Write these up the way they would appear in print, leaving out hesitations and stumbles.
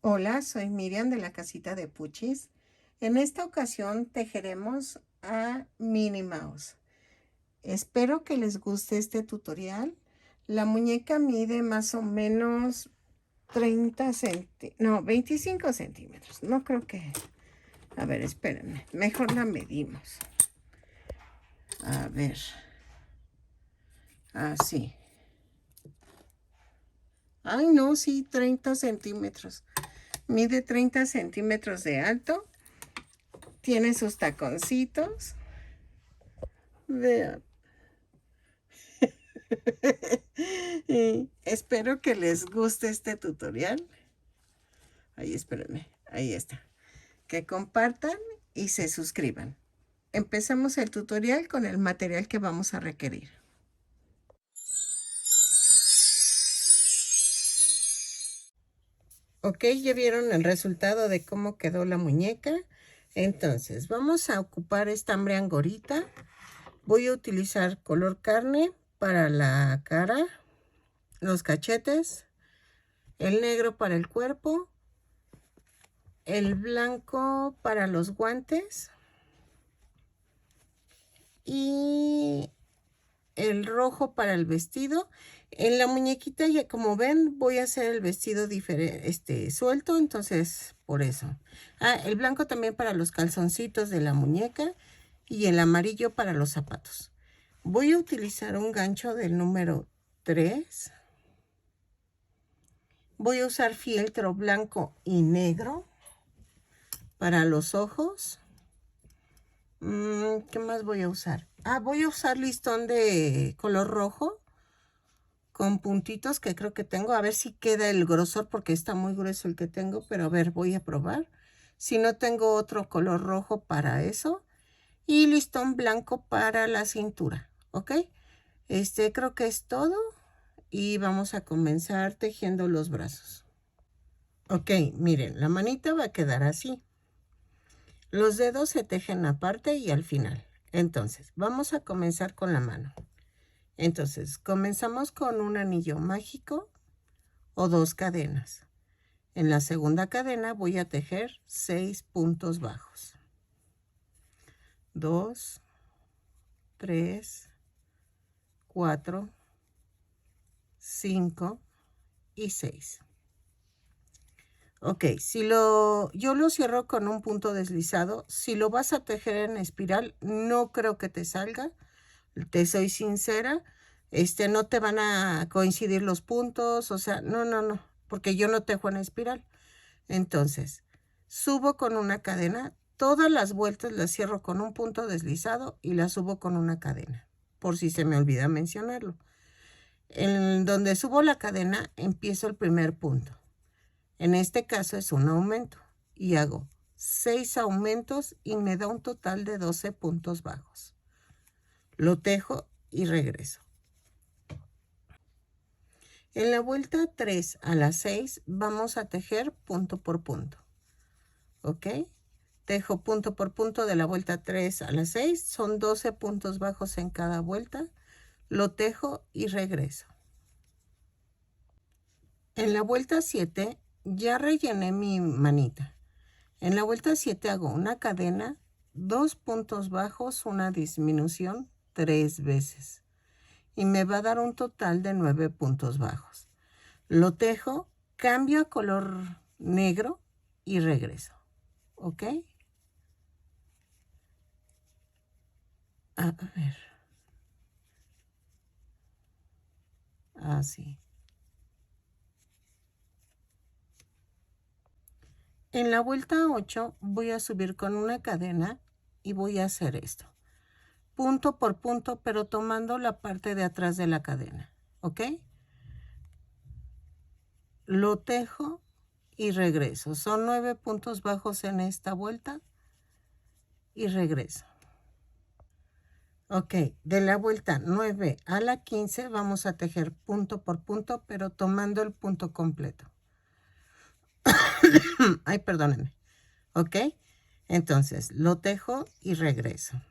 Hola, soy Miriam de la casita de Puchis. En esta ocasión tejeremos a Minnie Mouse. Espero que les guste este tutorial. La muñeca mide más o menos 25 centímetros. No creo que... A ver, espérenme. Mejor la medimos. A ver. Así. Ay, no, sí, 30 centímetros. Mide 30 centímetros de alto. Tiene sus taconcitos. Vean. Y espero que les guste este tutorial. Ahí, espérenme. Ahí está. Que compartan y se suscriban. Empezamos el tutorial con el material que vamos a requerir. Ok, ya vieron el resultado de cómo quedó la muñeca. Entonces, vamos a ocupar estambre angorita. Voy a utilizar color carne para la cara, los cachetes, el negro para el cuerpo, el blanco para los guantes y el rojo para el vestido. En la muñequita, ya como ven, voy a hacer el vestido diferente, suelto, entonces por eso. El blanco también para los calzoncitos de la muñeca y el amarillo para los zapatos. Voy a utilizar un gancho del número 3. Voy a usar fieltro blanco y negro para los ojos. ¿Qué más voy a usar? Voy a usar listón de color rojo con puntitos que creo que tengo. A ver si queda el grosor porque está muy grueso el que tengo, pero a ver, voy a probar. Si no, tengo otro color rojo para eso. Y listón blanco para la cintura, ¿ok? Creo que es todo. Y vamos a comenzar tejiendo los brazos. Ok, miren, la manita va a quedar así. Los dedos se tejen aparte y al final. Entonces, vamos a comenzar con la mano. Entonces, comenzamos con un anillo mágico o 2 cadenas. En la segunda cadena voy a tejer 6 puntos bajos. 2, 3, 4, 5 y 6. Ok, yo lo cierro con un punto deslizado. Si lo vas a tejer en espiral, no creo que te salga. Te soy sincera. No te van a coincidir los puntos. O sea, no. Porque yo no tejo en espiral. Entonces, subo con una cadena. Todas las vueltas las cierro con un punto deslizado y las subo con una cadena. Por si se me olvida mencionarlo. En donde subo la cadena, empiezo el primer punto. En este caso es un aumento y hago 6 aumentos y me da un total de 12 puntos bajos. Lo tejo y regreso. En la vuelta 3 a la 6 vamos a tejer punto por punto. ¿Ok? Tejo punto por punto de la vuelta 3 a la 6. Son 12 puntos bajos en cada vuelta. Lo tejo y regreso. En la vuelta 7 ya rellené mi manita. En la vuelta 7 hago una cadena, 2 puntos bajos, una disminución 3 veces. Y me va a dar un total de 9 puntos bajos. Lo tejo, cambio a color negro y regreso. ¿Ok? A ver. Así. En la vuelta 8 voy a subir con una cadena y voy a hacer esto. Punto por punto, pero tomando la parte de atrás de la cadena. ¿Ok? Lo tejo y regreso. Son 9 puntos bajos en esta vuelta y regreso. Ok, de la vuelta 9 a la 15 vamos a tejer punto por punto, pero tomando el punto completo. Ay, perdónenme. Ok, entonces lo tejo y regreso.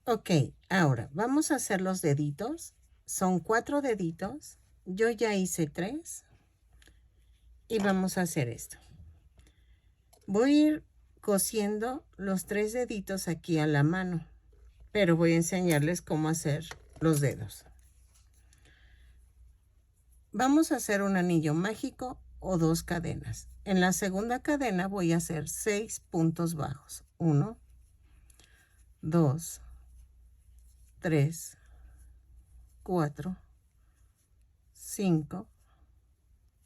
Ok, ahora vamos a hacer los deditos. Son 4 deditos. Yo ya hice 3. Y vamos a hacer esto. Voy a ir cosiendo los 3 deditos aquí a la mano, pero voy a enseñarles cómo hacer los dedos. Vamos a hacer un anillo mágico o 2 cadenas. En la segunda cadena voy a hacer 6 puntos bajos. 1, 2, 3, 4, 5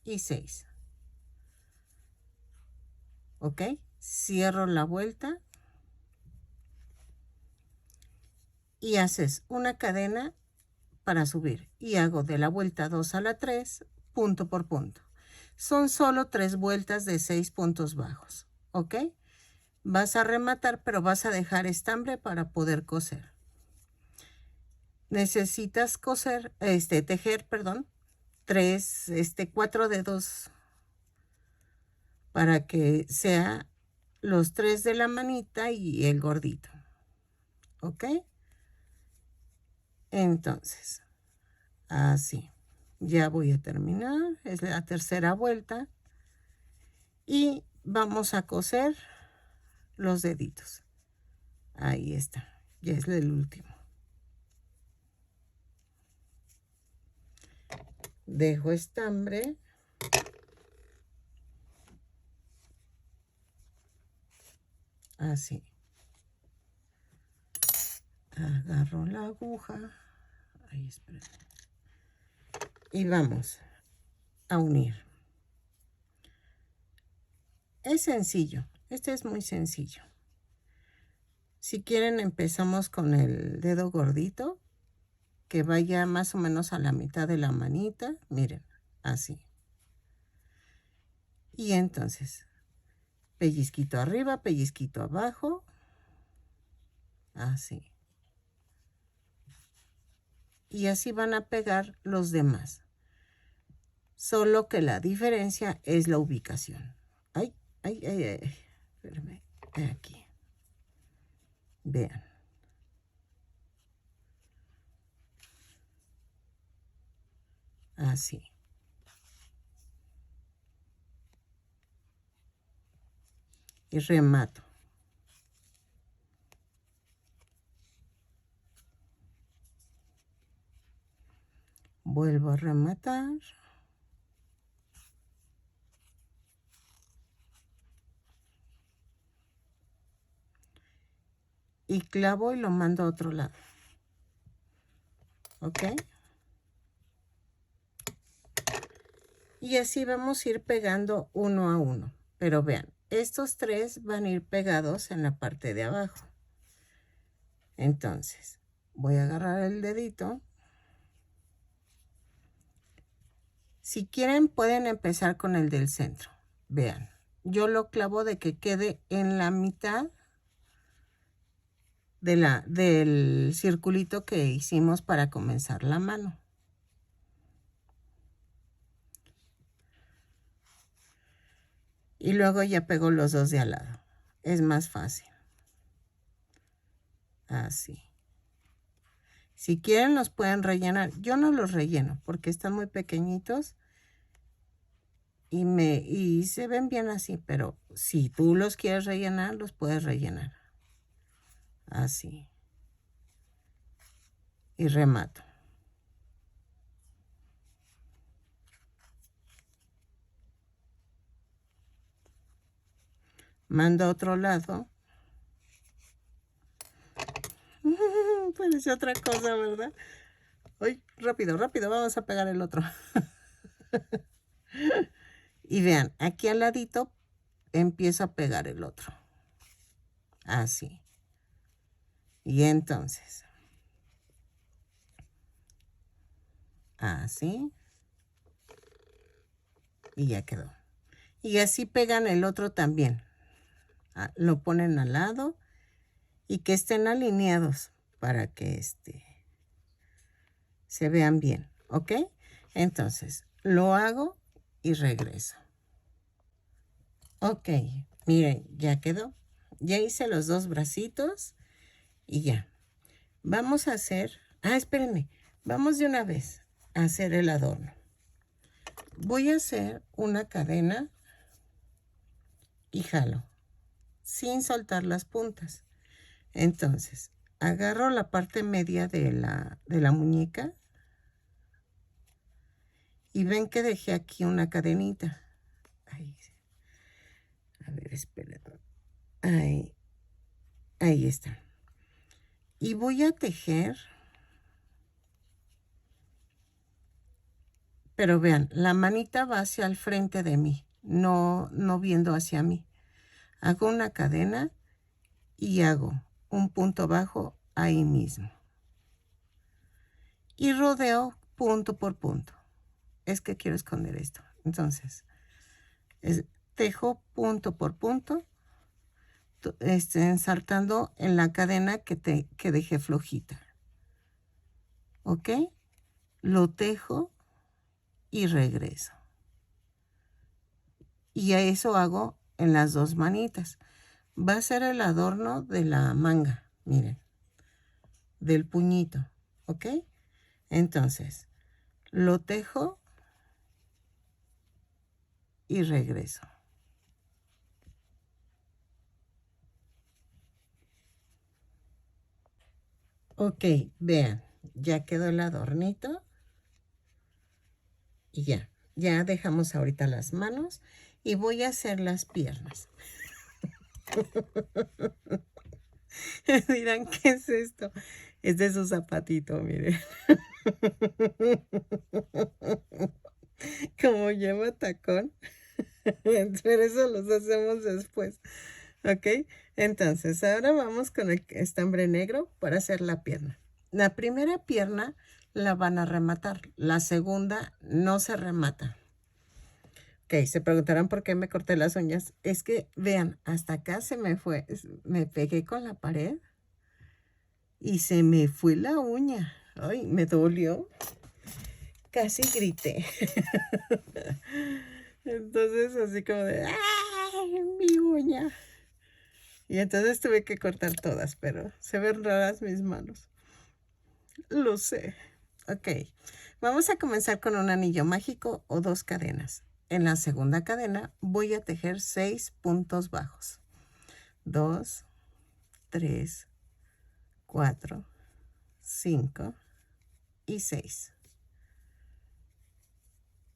y 6. ¿Ok? Cierro la vuelta y haces una cadena para subir y hago de la vuelta 2 a la 3 punto por punto. Son solo 3 vueltas de 6 puntos bajos. ¿Ok? Vas a rematar, pero vas a dejar estambre para poder coser. Necesitas tejer, perdón, 4 dedos para que sea los 3 de la manita y el gordito. ¿Ok? Entonces, así. Ya voy a terminar. Es la tercera vuelta. Y vamos a coser los deditos. Ahí está. Ya es el último. Dejo estambre. Así. Agarro la aguja. Ahí, espera. Y vamos a unir. Es sencillo. Este es muy sencillo. Si quieren, empezamos con el dedo gordito, que vaya más o menos a la mitad de la manita. Miren, así. Y entonces, pellizquito arriba, pellizquito abajo. Así. Y así van a pegar los demás. Solo que la diferencia es la ubicación. Ay, ay, ay, ay. Espérame. Aquí. Vean. Así. Y remato. Vuelvo a rematar. Y clavo y lo mando a otro lado. ¿Ok? Y así vamos a ir pegando uno a uno. Pero vean, estos 3 van a ir pegados en la parte de abajo. Entonces, voy a agarrar el dedito. Si quieren, pueden empezar con el del centro. Vean, yo lo clavo de que quede en la mitad del circulito que hicimos para comenzar la mano. Y luego ya pego los 2 de al lado. Es más fácil. Así. Si quieren, los pueden rellenar. Yo no los relleno porque están muy pequeñitos y se ven bien así, pero si tú los quieres rellenar, los puedes rellenar. Así. Y remato. Mando a otro lado. Parece otra cosa, ¿verdad? Uy, rápido, rápido, vamos a pegar el otro. Y vean, aquí al ladito empiezo a pegar el otro. Así. Y entonces, así. Y ya quedó. Y así pegan el otro también. Lo ponen al lado y que estén alineados para que se vean bien. ¿Ok? Entonces, lo hago y regreso. Ok, miren, ya quedó. Ya hice los 2 bracitos y ya. Vamos a hacer... espérenme. Vamos de una vez a hacer el adorno. voy a hacer una cadena y jalo sin soltar las puntas. Entonces, agarro la parte media de la muñeca y ven que dejé aquí una cadenita. Ahí, a ver, esperen. Ahí está. Y voy a tejer, pero vean, la manita va hacia el frente de mí, no viendo hacia mí. Hago una cadena y hago un punto bajo ahí mismo. Y rodeo punto por punto. Es que quiero esconder esto. Entonces, tejo punto por punto, ensartando en la cadena que dejé flojita. ¿Ok? Lo tejo y regreso. Y a eso hago en las dos manitas. Va a ser el adorno de la manga, miren, del puñito, ¿ok? Entonces, lo tejo y regreso. Ok, vean, ya quedó el adornito. Y ya dejamos ahorita las manos y voy a hacer las piernas. Dirán, ¿qué es esto? Es de su zapatito, miren. Como lleva tacón, pero eso los hacemos después. ¿Ok? Entonces, ahora vamos con el estambre negro para hacer la pierna. La primera pierna la van a rematar, la segunda no se remata. Ok, se preguntarán por qué me corté las uñas. Es que, vean, hasta acá se me fue, me pegué con la pared y se me fue la uña. Ay, me dolió. Casi grité. Entonces, así como de, ¡ay, mi uña! Y entonces tuve que cortar todas, pero se ven raras mis manos. Lo sé. Ok, vamos a comenzar con un anillo mágico o 2 cadenas. En la segunda cadena voy a tejer 6 puntos bajos. 2, 3, 4, 5 y 6.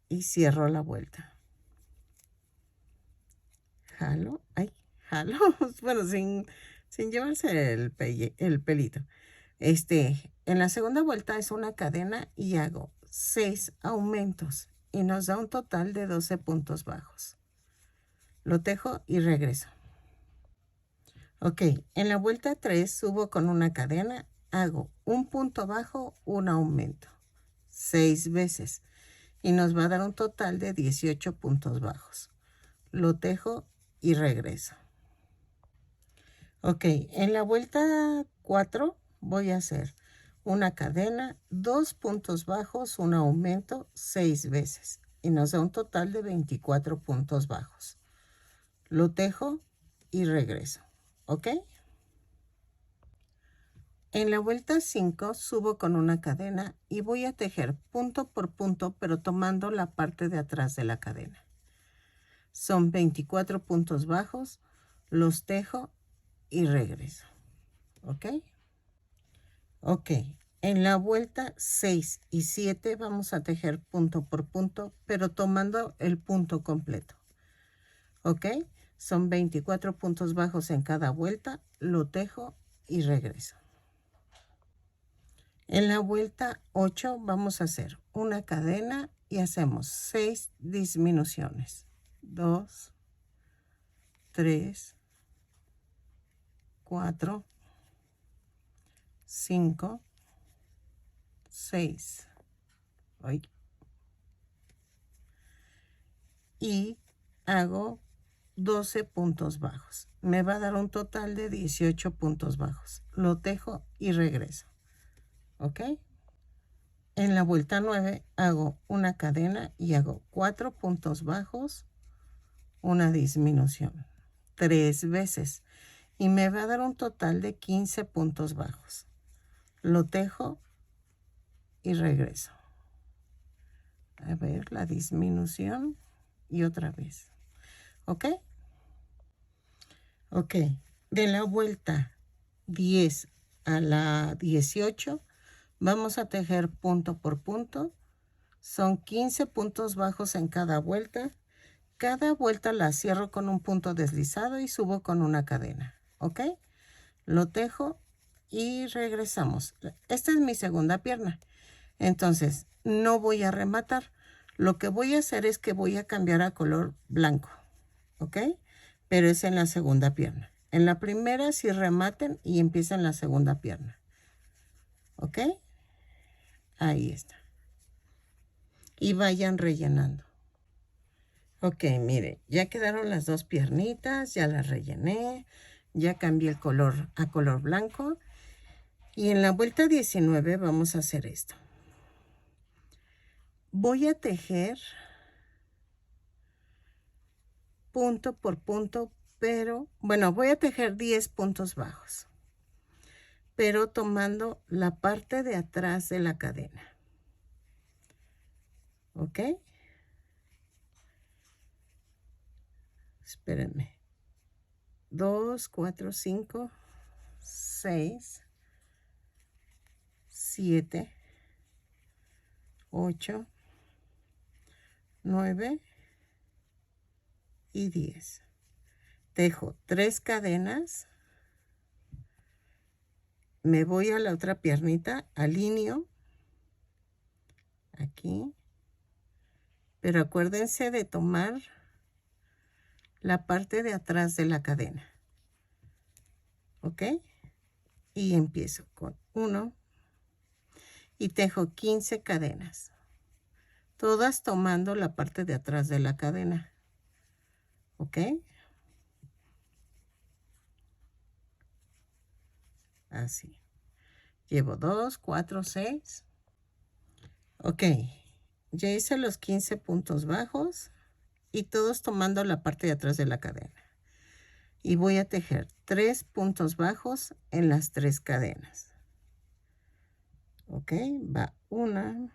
Y cierro la vuelta. Jalo, jalo, bueno, sin llevarse el pelito. En la segunda vuelta es una cadena y hago 6 aumentos y nos da un total de 12 puntos bajos. Lo tejo y regreso. Ok, en la vuelta 3 subo con una cadena, hago un punto bajo, un aumento, 6 veces y nos va a dar un total de 18 puntos bajos. Lo tejo y regreso. Ok, en la vuelta 4 voy a hacer una cadena, 2 puntos bajos, un aumento, 6 veces y nos da un total de 24 puntos bajos. Lo tejo y regreso. ¿Ok? En la vuelta 5 subo con una cadena y voy a tejer punto por punto, pero tomando la parte de atrás de la cadena. Son 24 puntos bajos, los tejo y regreso. ¿Ok? Ok, en la vuelta 6 y 7 vamos a tejer punto por punto, pero tomando el punto completo. ¿Ok? Son 24 puntos bajos en cada vuelta, lo tejo y regreso. En la vuelta 8 vamos a hacer una cadena y hacemos 6 disminuciones. 2, 3, 4, 5, 6. Y hago 12 puntos bajos. Me va a dar un total de 18 puntos bajos. Lo tejo y regreso. ¿Ok? En la vuelta 9 hago una cadena y hago 4 puntos bajos, una disminución, 3 veces. Y me va a dar un total de 15 puntos bajos. Lo tejo y regreso. A ver, la disminución y otra vez. ¿Ok? Ok. De la vuelta 10 a la 18, vamos a tejer punto por punto. Son 15 puntos bajos en cada vuelta. Cada vuelta la cierro con un punto deslizado y subo con una cadena. ¿Ok? Lo tejo y regresamos. Esta es mi segunda pierna. Entonces, no voy a rematar. Lo que voy a hacer es que voy a cambiar a color blanco. ¿Ok? Pero es en la segunda pierna. En la primera sí rematen y empieza en la segunda pierna. ¿Ok? Ahí está. Y vayan rellenando. Ok, mire, ya quedaron las dos piernitas, ya las rellené, ya cambié el color a color blanco. Y en la vuelta 19 vamos a hacer esto. Voy a tejer punto por punto, pero, bueno, voy a tejer 10 puntos bajos, pero tomando la parte de atrás de la cadena. ¿Ok? Espérenme. 2, 4, 5, 6, 7, 8, 9 y 10. Tejo 3 cadenas. Me voy a la otra piernita, alineo aquí. Pero acuérdense de tomar la parte de atrás de la cadena. ¿Ok? Y empiezo con 1 y tejo 15 cadenas. Todas tomando la parte de atrás de la cadena. ¿Ok? Así. Llevo 2, 4, 6. Ok. Ya hice los 15 puntos bajos y todos tomando la parte de atrás de la cadena. Y voy a tejer 3 puntos bajos en las 3 cadenas. Ok, va una.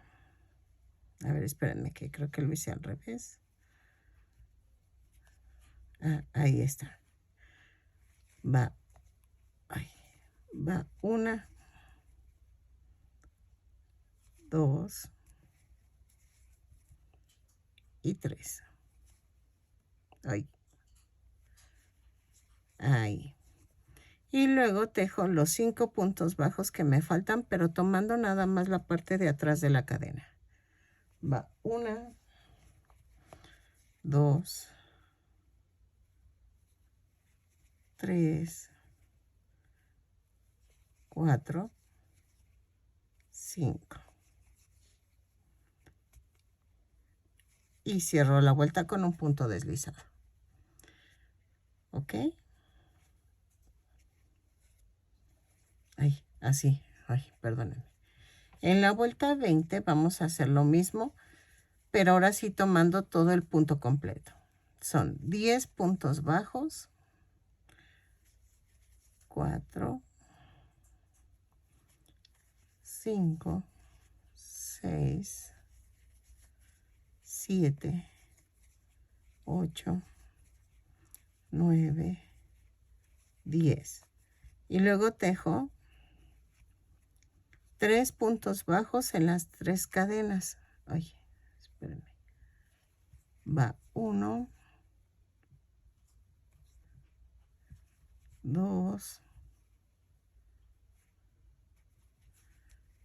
A ver, espérenme que creo que lo hice al revés. Ah, ahí está. Va una, 2 y 3. Ahí. Y luego tejo los 5 puntos bajos que me faltan, pero tomando nada más la parte de atrás de la cadena. Va 1, 2, 3, 4, 5. Y cierro la vuelta con un punto deslizado. ¿Ok? Así. Perdónenme. En la vuelta 20 vamos a hacer lo mismo, pero ahora sí tomando todo el punto completo. Son 10 puntos bajos. 4, 5, 6, 7, 8, 9, 10. Y luego tejo 3 puntos bajos en las 3 cadenas. Espérenme. Va 1, 2,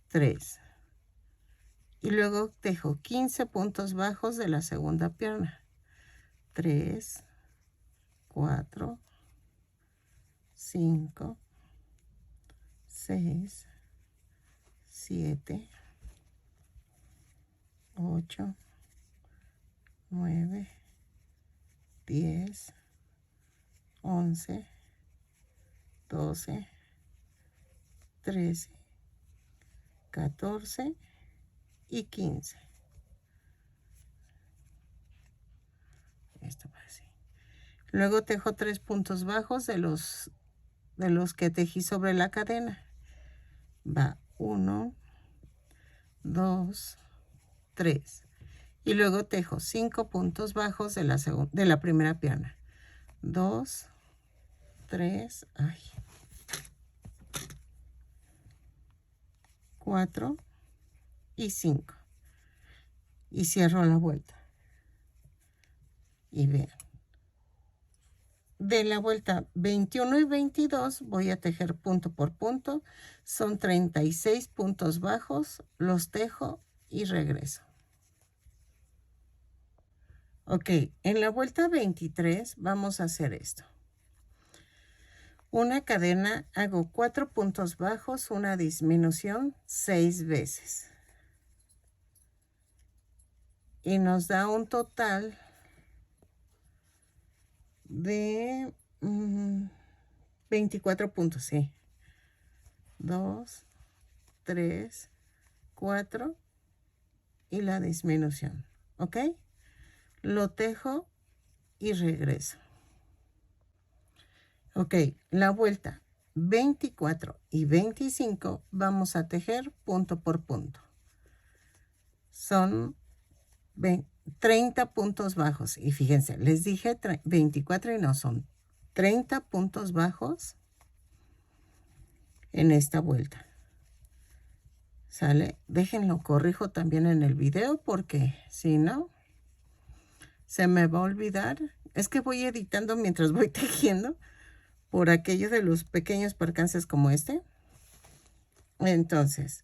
3. Y luego tejo 15 puntos bajos de la segunda pierna. 3, 4, 5, 6, 7, 8, 9, 10, 11, 12, 13, 14 y 15. Esto va así. Luego tejo 3 puntos bajos de los que tejí sobre la cadena. Va 1, 2, 3. y luego tejo 5 puntos bajos de la primera pierna. 2, 3, 4 y 5. Y cierro la vuelta. Y vean. De la vuelta 21 y 22 voy a tejer punto por punto. Son 36 puntos bajos. Los tejo y regreso. Ok, en la vuelta 23 vamos a hacer esto. Una cadena, hago 4 puntos bajos, una disminución 6 veces. Y nos da un total de 24 puntos, sí. 2, 3, 4 y la disminución, ¿ok? Lo tejo y regreso. Ok, la vuelta 24 y 25 vamos a tejer punto por punto. Son 30 puntos bajos. Y fíjense, les dije 24 y no, son 30 puntos bajos en esta vuelta. ¿Sale? Déjenlo, corrijo también en el video porque si no, se me va a olvidar. Es que voy editando mientras voy tejiendo por aquello de los pequeños percances como este. Entonces,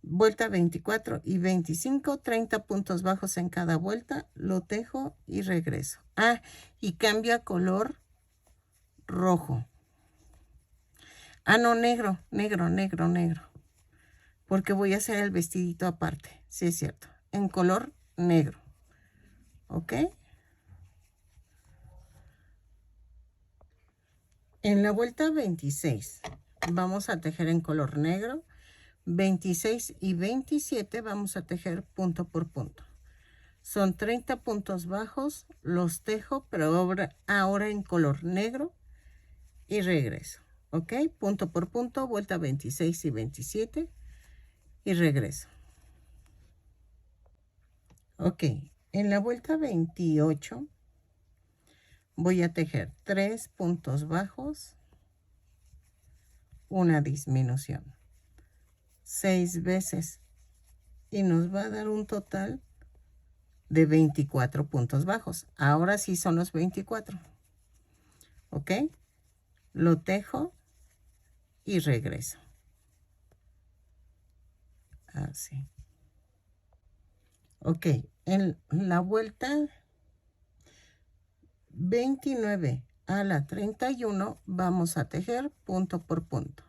vuelta 24 y 25, 30 puntos bajos en cada vuelta, lo tejo y regreso. Y cambia color rojo. No, negro, porque voy a hacer el vestidito aparte, sí es cierto, en color negro, ¿ok? En la vuelta 26 vamos a tejer en color negro. 26 y 27 vamos a tejer punto por punto. Son 30 puntos bajos, los tejo, pero ahora en color negro y regreso. ¿Ok? Punto por punto, vuelta 26 y 27 y regreso. Ok, en la vuelta 28 voy a tejer 3 puntos bajos, una disminución, 6 veces y nos va a dar un total de 24 puntos bajos. Ahora sí son los 24. ¿Ok? Lo tejo y regreso. Así. Ok, en la vuelta 29 a la 31 vamos a tejer punto por punto.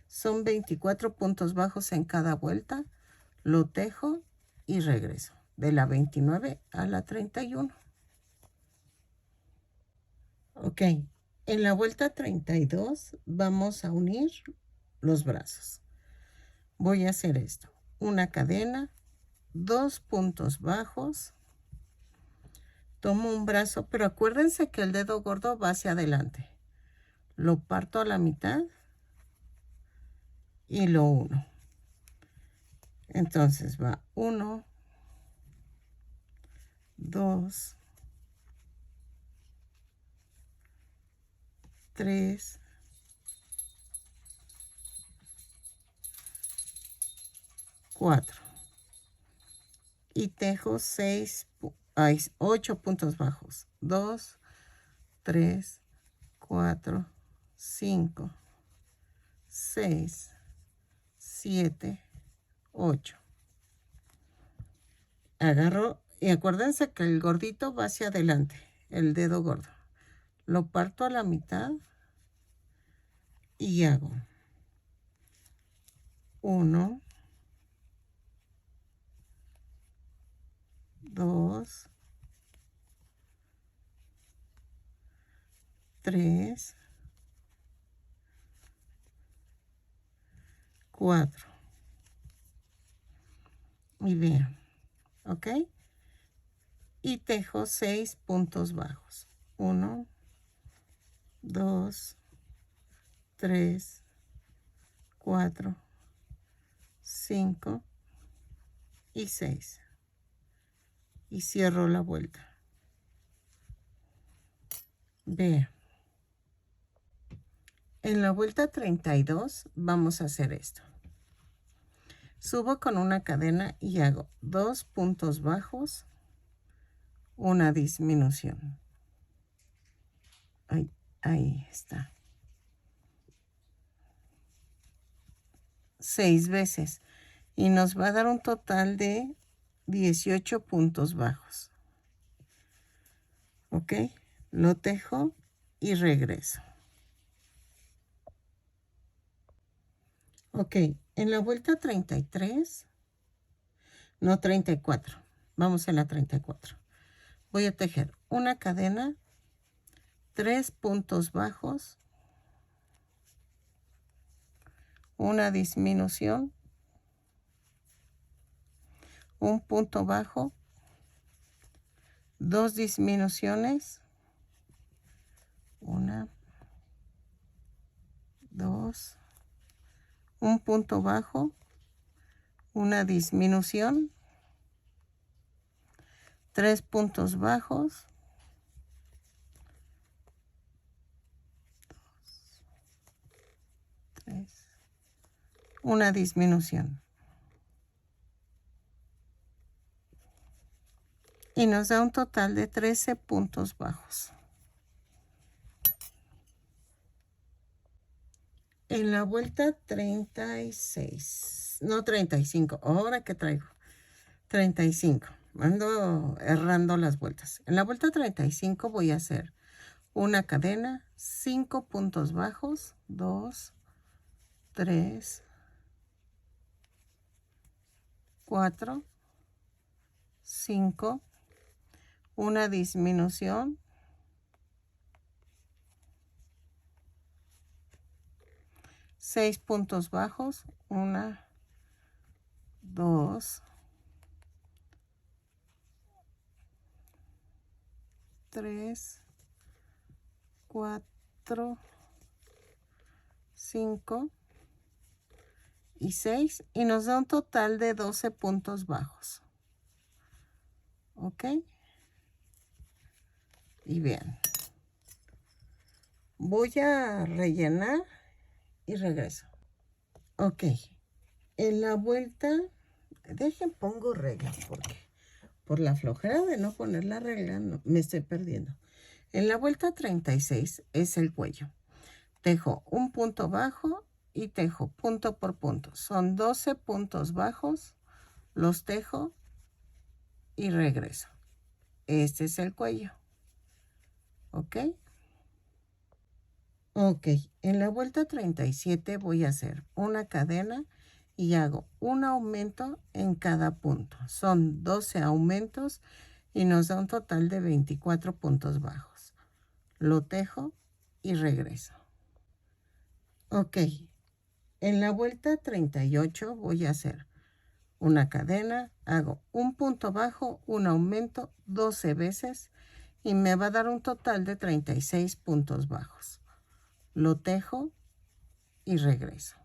Son 24 puntos bajos en cada vuelta. Lo tejo y regreso. De la 29 a la 31. Ok, en la vuelta 32 vamos a unir los brazos. Voy a hacer esto. Una cadena, 2 puntos bajos. Tomo un brazo, pero acuérdense que el dedo gordo va hacia adelante. Lo parto a la mitad y lo uno. Entonces va 1, 2, 3, 4. Y tejo 8 puntos bajos. 2, 3, 4, 5, 6, 7, 8. Agarro y acuérdense que el gordito va hacia adelante, el dedo gordo. Lo parto a la mitad y hago 1, 2, 3, 4. Y vean, ¿ok? Y tejo 6 puntos bajos. 1, 2, 3, 4, 5 y 6. y cierro la vuelta. Vean. En la vuelta 32 vamos a hacer esto. Subo con una cadena y hago 2 puntos bajos, una disminución. Ahí está. 6 veces. Y nos va a dar un total de 18 puntos bajos. ¿Ok? Lo tejo y regreso. Ok, en la vuelta 33, no 34, vamos a la 34. Voy a tejer una cadena, 3 puntos bajos, una disminución, un punto bajo, 2 disminuciones, 1, 2, un punto bajo, una disminución, 3 puntos bajos, 3, una disminución. Y nos da un total de 13 puntos bajos. En la vuelta 36, no 35, ahora que traigo 35, ando errando las vueltas. En la vuelta 35 voy a hacer una cadena, 5 puntos bajos, 2, 3, 4, 5, una disminución, 6 puntos bajos, 1, 2, 3, 4, 5 y 6, y nos da un total de 12 puntos bajos. ¿Ok? Y vean. Voy a rellenar y regreso. Ok. En la vuelta, pongo regla porque por la flojera de no poner la regla me estoy perdiendo. En la vuelta 36 es el cuello. Tejo un punto bajo y tejo punto por punto. Son 12 puntos bajos, los tejo y regreso. Este es el cuello. ¿Ok? Ok, en la vuelta 37 voy a hacer una cadena y hago un aumento en cada punto. Son 12 aumentos y nos da un total de 24 puntos bajos. Lo tejo y regreso. Ok, en la vuelta 38 voy a hacer una cadena, hago un punto bajo, un aumento 12 veces y me va a dar un total de 36 puntos bajos. Lo tejo y regreso.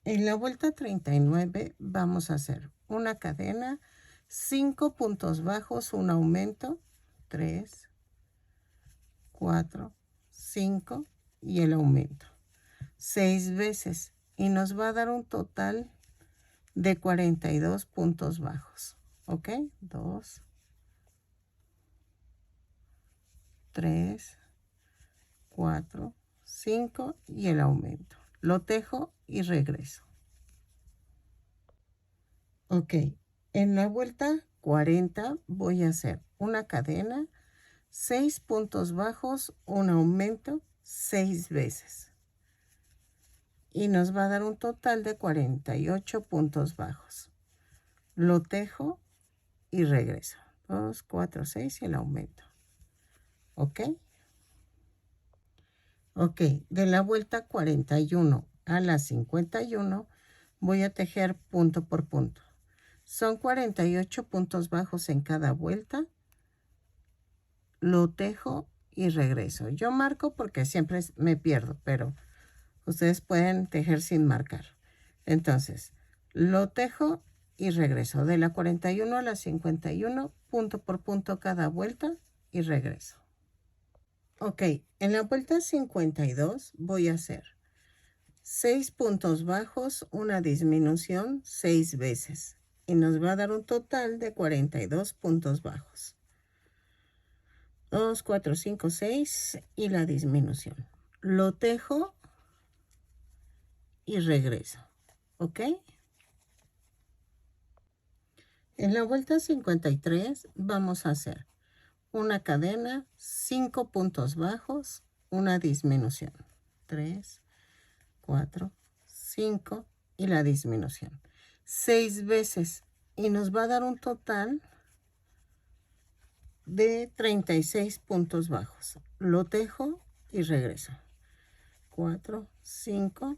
En la vuelta 39 vamos a hacer una cadena, 5 puntos bajos, un aumento, 3, 4, 5 y el aumento. 6 veces y nos va a dar un total de 42 puntos bajos. ¿Ok? 2, 3, 4, 5 y el aumento. Lo tejo y regreso. Ok, en la vuelta 40 voy a hacer una cadena, 6 puntos bajos, un aumento 6 veces. Y nos va a dar un total de 48 puntos bajos. Lo tejo y regreso. 2, 4, 6 y el aumento. ¿Ok? Ok, de la vuelta 41 a la 51 voy a tejer punto por punto. Son 48 puntos bajos en cada vuelta. Lo tejo y regreso. Yo marco porque siempre me pierdo, pero ustedes pueden tejer sin marcar. Entonces, lo tejo y regreso. De la 41 a la 51, punto por punto cada vuelta y regreso. Ok, en la vuelta 52 voy a hacer 6 puntos bajos, una disminución 6 veces. Y nos va a dar un total de 42 puntos bajos. 2, 4, 5, 6 y la disminución. Lo tejo y regreso. ¿Ok? En la vuelta 53 vamos a hacer una cadena, 5 puntos bajos, una disminución. 3, 4, 5 y la disminución. 6 veces y nos va a dar un total de 36 puntos bajos. Lo tejo y regreso. 4, 5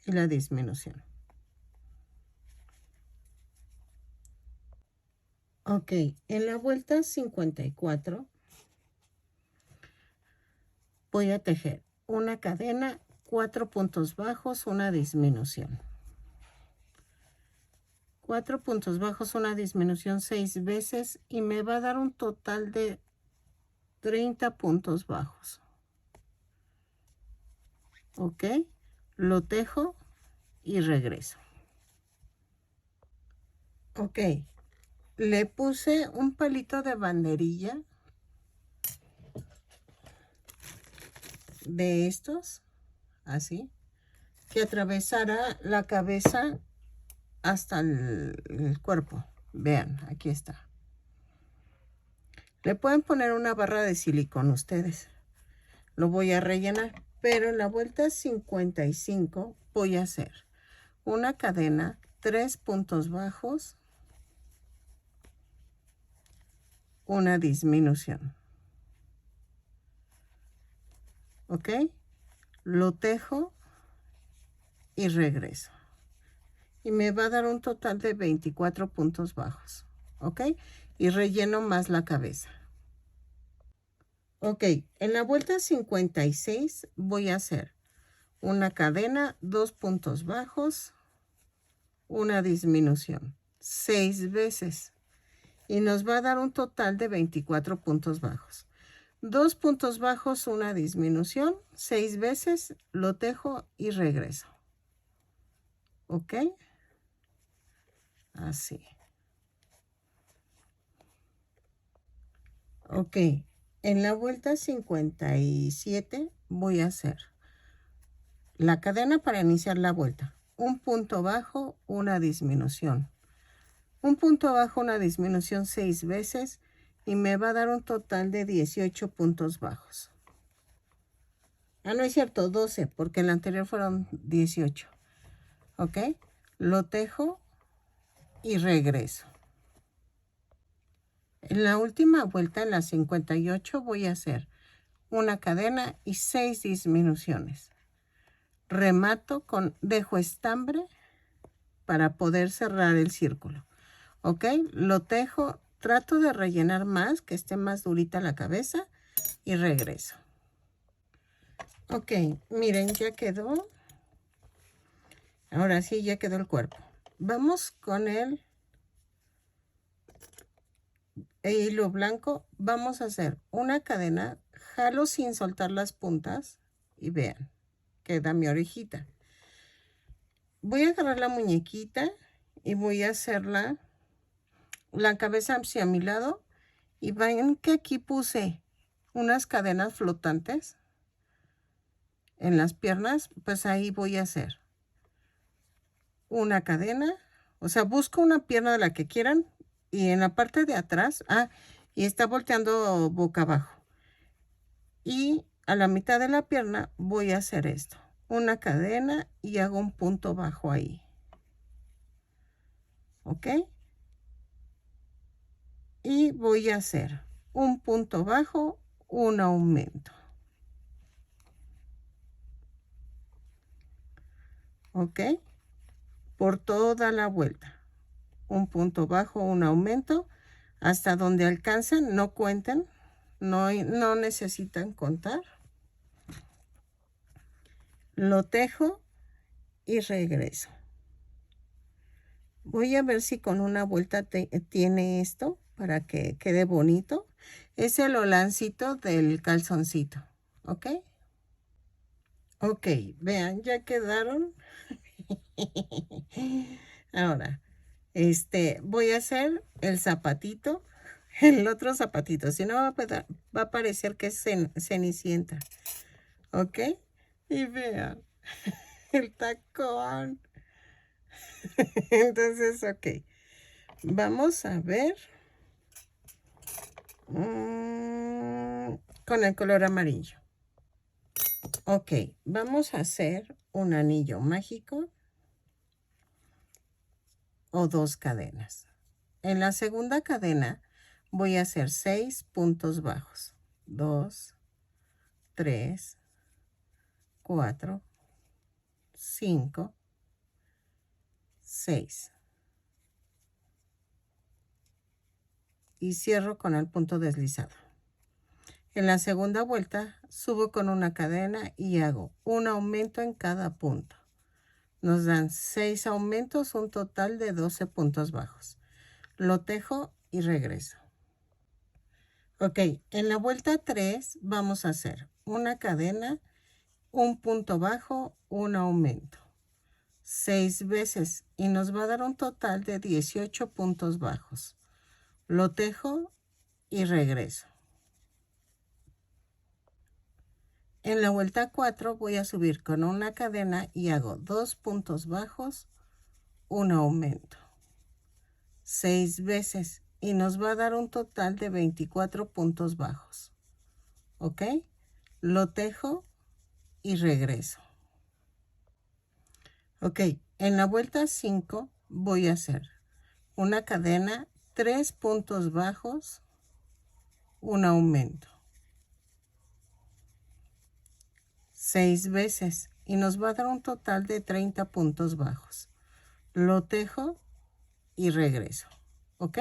y la disminución. Ok, en la vuelta 54 voy a tejer una cadena, 4 puntos bajos, una disminución. 4 puntos bajos, una disminución 6 veces y me va a dar un total de 30 puntos bajos. Ok, lo tejo y regreso. Ok, le puse un palito de banderilla de estos, así, que atravesara la cabeza hasta el cuerpo. Vean, aquí está. Le pueden poner una barra de silicón ustedes. Lo voy a rellenar, pero en la vuelta 55 voy a hacer una cadena, 3 puntos bajos, una disminución. ¿Ok? Lo tejo y regreso. Y me va a dar un total de 24 puntos bajos. ¿Ok? Y relleno más la cabeza. Ok, en la vuelta 56 voy a hacer una cadena, 2 puntos bajos, una disminución, 6 veces. Y nos va a dar un total de 24 puntos bajos. 2 puntos bajos, una disminución, 6 veces, lo tejo y regreso. ¿Ok? Así. Ok, en la vuelta 57 voy a hacer la cadena para iniciar la vuelta. Un punto bajo, una disminución. Un punto bajo, una disminución 6 veces y me va a dar un total de 18 puntos bajos. Ah, no es cierto, 12, porque en la anterior fueron 18. ¿Ok? Lo tejo y regreso. En la última vuelta, en la 58, voy a hacer una cadena y 6 disminuciones. Remato dejo estambre para poder cerrar el círculo. ¿Ok? Lo tejo, trato de rellenar más, que esté más durita la cabeza y regreso. Ok, miren, ya quedó. Ahora sí, ya quedó el cuerpo. Vamos con el hilo blanco. Vamos a hacer una cadena, jalo sin soltar las puntas y vean, queda mi orejita. Voy a agarrar la muñequita y voy a hacerla la cabeza hacia mi lado y ven que aquí puse unas cadenas flotantes en las piernas, pues ahí voy a hacer una cadena, o sea, busco una pierna de la que quieran y en la parte de atrás, y está volteando boca abajo. Y a la mitad de la pierna voy a hacer esto, una cadena y hago un punto bajo ahí. ¿Ok? Y voy a hacer un punto bajo, un aumento. ¿Ok? Por toda la vuelta. Un punto bajo, un aumento, hasta donde alcancen, no cuenten, no necesitan contar. Lo tejo y regreso. Voy a ver si con una vuelta tiene esto para que quede bonito. Es el holancito del calzoncito, ¿ok? Ok, vean, ya quedaron. Ahora, voy a hacer el zapatito, el otro zapatito, si no va a parecer que es cenicienta, ¿ok? Y vean, el tacón. Entonces, ok, vamos a ver con el color amarillo. Ok, vamos a hacer un anillo mágico o 2 cadenas. En la segunda cadena voy a hacer 6 puntos bajos. 2, 3, 4, 5, 6. Y cierro con el punto deslizado. En la segunda vuelta subo con una cadena y hago un aumento en cada punto. Nos dan 6 aumentos, un total de 12 puntos bajos. Lo tejo y regreso. Ok, en la vuelta 3 vamos a hacer una cadena, un punto bajo, un aumento. 6 veces y nos va a dar un total de 18 puntos bajos. Lo tejo y regreso. En la vuelta 4 voy a subir con una cadena y hago 2 puntos bajos, un aumento. 6 veces y nos va a dar un total de 24 puntos bajos. ¿Ok? Lo tejo y regreso. Ok, en la vuelta 5 voy a hacer una cadena, 3 puntos bajos, un aumento. 6 veces y nos va a dar un total de 30 puntos bajos. Lo tejo y regreso. ¿Ok?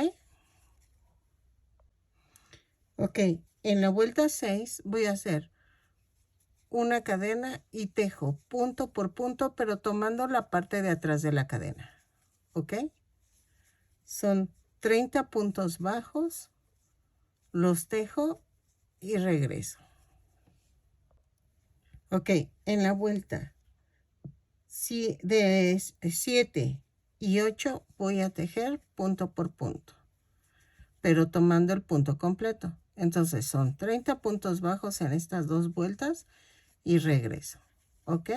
Ok, en la vuelta 6 voy a hacer una cadena y tejo punto por punto, pero tomando la parte de atrás de la cadena. ¿Ok? Son 30 puntos bajos, los tejo y regreso. Ok, en la vuelta de 7 y 8 voy a tejer punto por punto, pero tomando el punto completo. Entonces son 30 puntos bajos en estas dos vueltas y regreso. ¿Ok?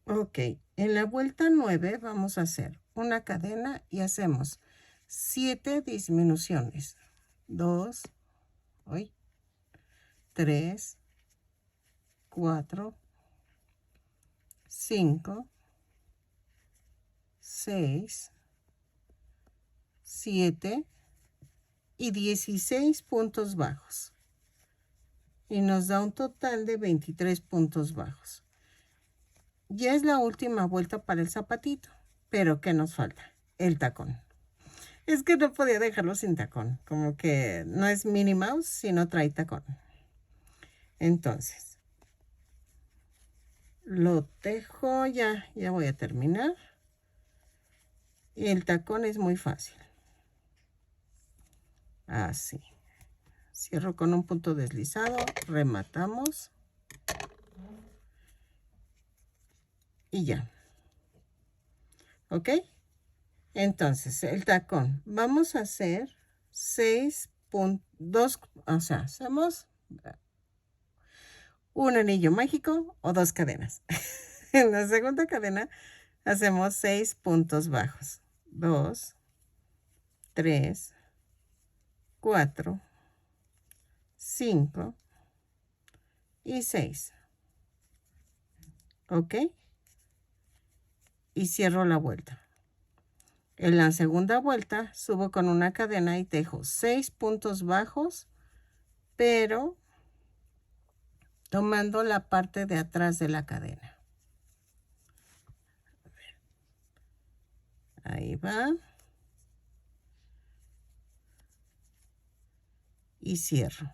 Ok, en la vuelta 9 vamos a hacer una cadena y hacemos 7 disminuciones. 2, 3, 4, 5, 6, 7 y 16 puntos bajos. Y nos da un total de 23 puntos bajos. Ya es la última vuelta para el zapatito. Pero ¿qué nos falta? El tacón. Es que no podía dejarlo sin tacón. Como que no es Minnie Mouse si no trae tacón. Entonces, lo tejo ya voy a terminar. Y el tacón es muy fácil. Así. Cierro con un punto deslizado, rematamos. Y ya. ¿Ok? Entonces, el tacón. Vamos a hacer 6.2, o sea, hacemos un anillo mágico o 2 cadenas. En la segunda cadena hacemos 6 puntos bajos. 2, 3, 4, 5 y 6. ¿Ok? Y cierro la vuelta. En la segunda vuelta subo con una cadena y tejo 6 puntos bajos, pero tomando la parte de atrás de la cadena. Ahí va. Y cierro.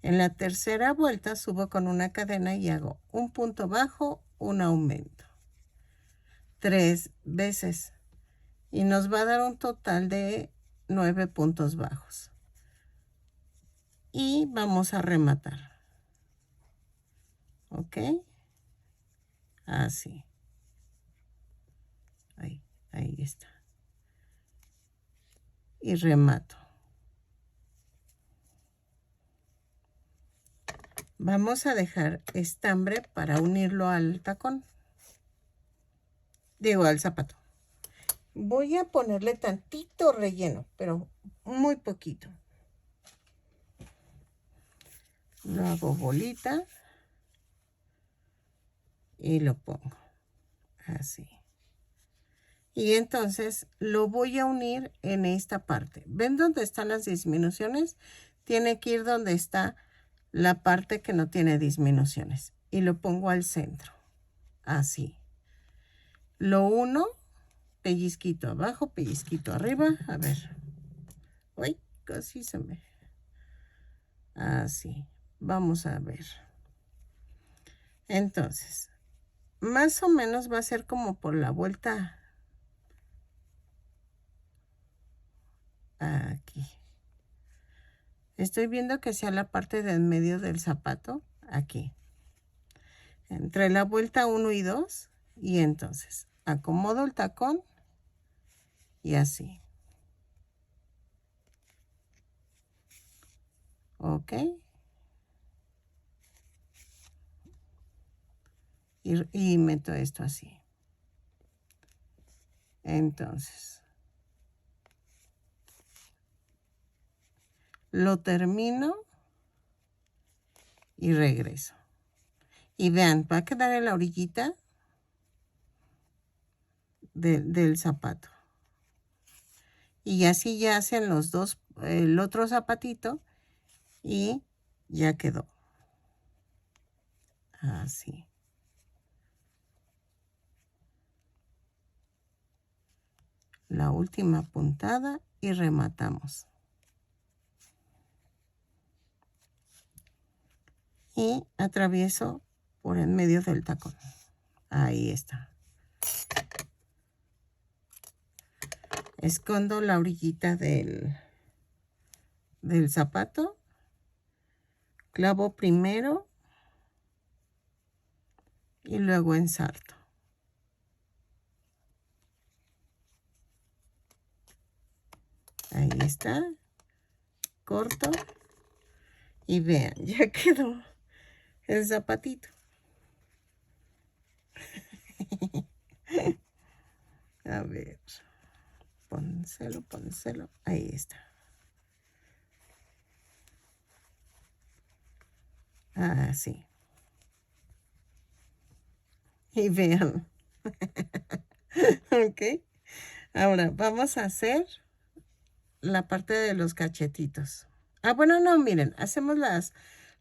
En la tercera vuelta subo con una cadena y hago un punto bajo, un aumento. 3 veces y nos va a dar un total de 9 puntos bajos. Y vamos a rematar. ¿Ok? Así. Ahí está. Y remato. Vamos a dejar estambre para unirlo al tacón. Digo, al zapato. Voy a ponerle tantito relleno, pero muy poquito. Lo hago bolita y lo pongo así. Y entonces lo voy a unir en esta parte. ¿Ven dónde están las disminuciones? Tiene que ir donde está la parte que no tiene disminuciones. Y lo pongo al centro. Así. Lo uno, pellizquito abajo, pellizquito arriba. A ver. Uy, casi se me... Así. Vamos a ver. Entonces, más o menos va a ser como por la vuelta aquí. Estoy viendo que sea la parte del medio del zapato, aquí. Entre la vuelta 1 y 2, y entonces acomodo el tacón y así. ¿Ok? Y meto esto así. Entonces, lo termino y regreso. Y vean, va a quedar en la orillita del zapato. Y así ya hacen los dos, el otro zapatito, y ya quedó. Así. La última puntada y rematamos. Y atravieso por el medio del tacón. Ahí está. Escondo la orillita del zapato. Clavo primero y luego ensarto. Ahí está. Corto. Y vean, ya quedó el zapatito. A ver. Pónselo. Ahí está. Así. Y vean. Ok. Ahora vamos a hacer la parte de los cachetitos. Ah, bueno, no, miren, hacemos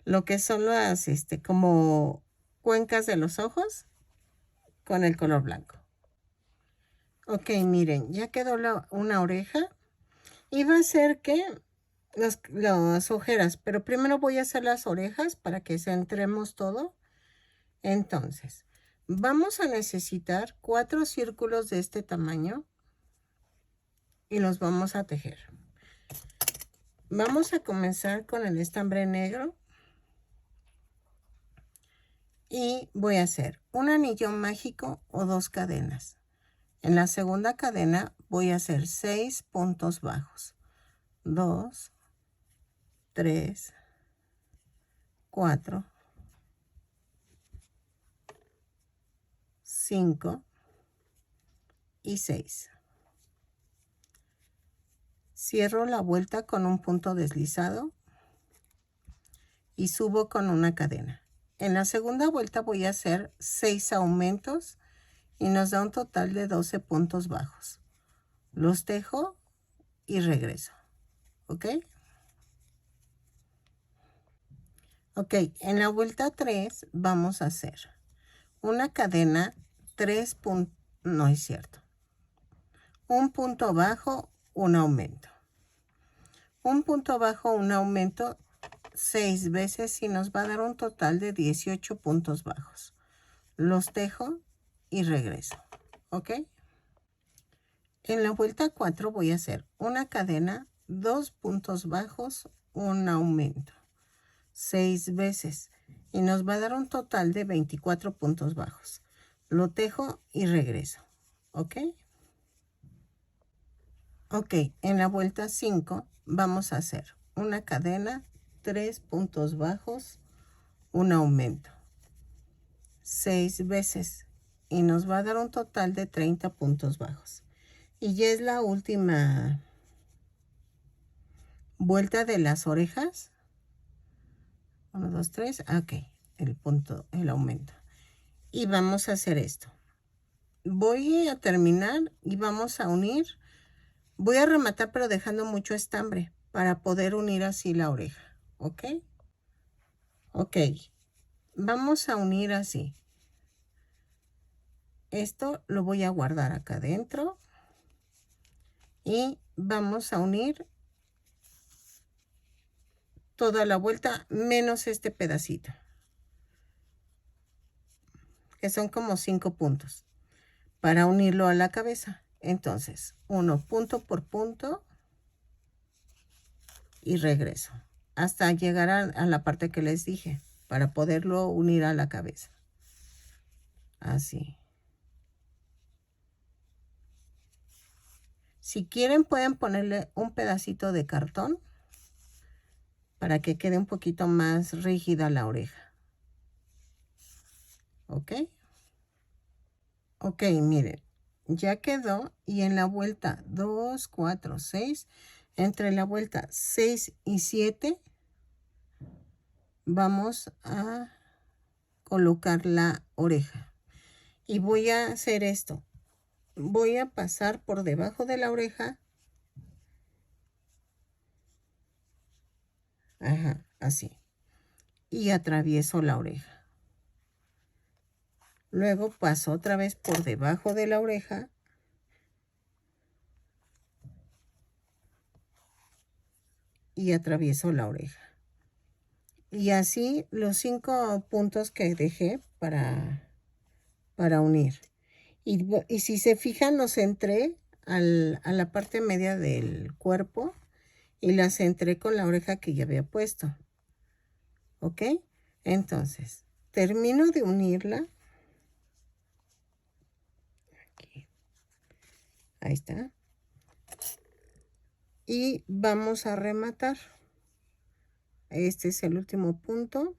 lo que son las, como cuencas de los ojos con el color blanco. Ok, miren, ya quedó una oreja y va a ser que las ojeras, pero primero voy a hacer las orejas para que centremos todo. Entonces, vamos a necesitar 4 círculos de este tamaño y los vamos a tejer. Vamos a comenzar con el estambre negro y voy a hacer un anillo mágico o 2 cadenas. En la segunda cadena voy a hacer 6 puntos bajos. 2, 3, 4, 5 y 6. Cierro la vuelta con un punto deslizado y subo con una cadena. En la segunda vuelta voy a hacer 6 aumentos y nos da un total de 12 puntos bajos. Los tejo y regreso. ¿Ok? Ok, en la vuelta 3 vamos a hacer una cadena, 3 puntos, no es cierto. Un punto bajo, un aumento. Un punto bajo, un aumento 6 veces y nos va a dar un total de 18 puntos bajos. Los tejo y regreso. ¿ok? En la vuelta 4 voy a hacer una cadena, 2 puntos bajos, un aumento, 6 veces. Y nos va a dar un total de 24 puntos bajos. Lo tejo y regreso, ¿ok? Ok, en la vuelta 5 vamos a hacer una cadena, 3 puntos bajos, un aumento, 6 veces. Y nos va a dar un total de 30 puntos bajos. Y ya es la última vuelta de las orejas. 1, 2, 3. Ok, el aumento. Y vamos a hacer esto. Voy a terminar y vamos a unir. Voy a rematar pero dejando mucho estambre para poder unir así la oreja. ¿Ok? Ok. Vamos a unir así. Esto lo voy a guardar acá adentro. Y vamos a unir toda la vuelta menos este pedacito, que son como 5 puntos, para unirlo a la cabeza. Entonces, uno punto por punto y regreso hasta llegar a la parte que les dije, para poderlo unir a la cabeza. Así. Si quieren pueden ponerle un pedacito de cartón para que quede un poquito más rígida la oreja. ¿Ok? Ok, miren, ya quedó. Y en la vuelta 2, 4, 6, entre la vuelta 6 y 7, vamos a colocar la oreja. Y voy a hacer esto. Voy a pasar por debajo de la oreja. Ajá, así. Y atravieso la oreja. Luego paso otra vez por debajo de la oreja. Y atravieso la oreja. Y así los 5 puntos que dejé para unir. Y si se fijan, los centré a la parte media del cuerpo y la centré con la oreja que ya había puesto. ¿Ok? Entonces, termino de unirla. Aquí. Ahí está. Y vamos a rematar. Este es el último punto.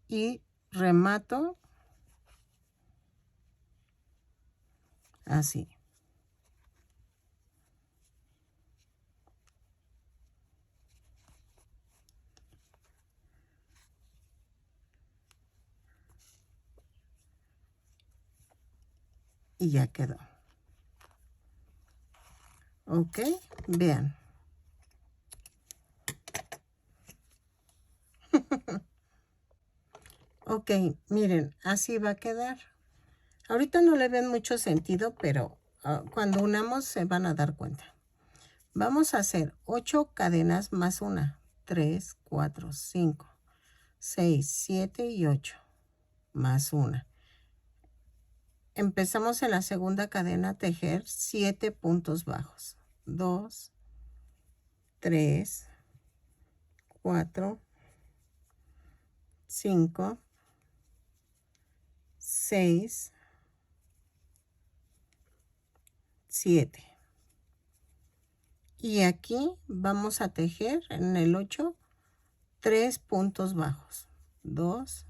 Y remato así. Y ya quedó. Ok, vean. Ok, miren, así va a quedar. Ahorita no le ven mucho sentido, pero cuando unamos se van a dar cuenta. Vamos a hacer 8 cadenas más una. 3, 4, 5, 6, 7 y 8 más una. Empezamos en la segunda cadena a tejer 7 puntos bajos. 2, 3, 4, 5, 6, 7. Y aquí vamos a tejer en el 8 3 puntos bajos. 2,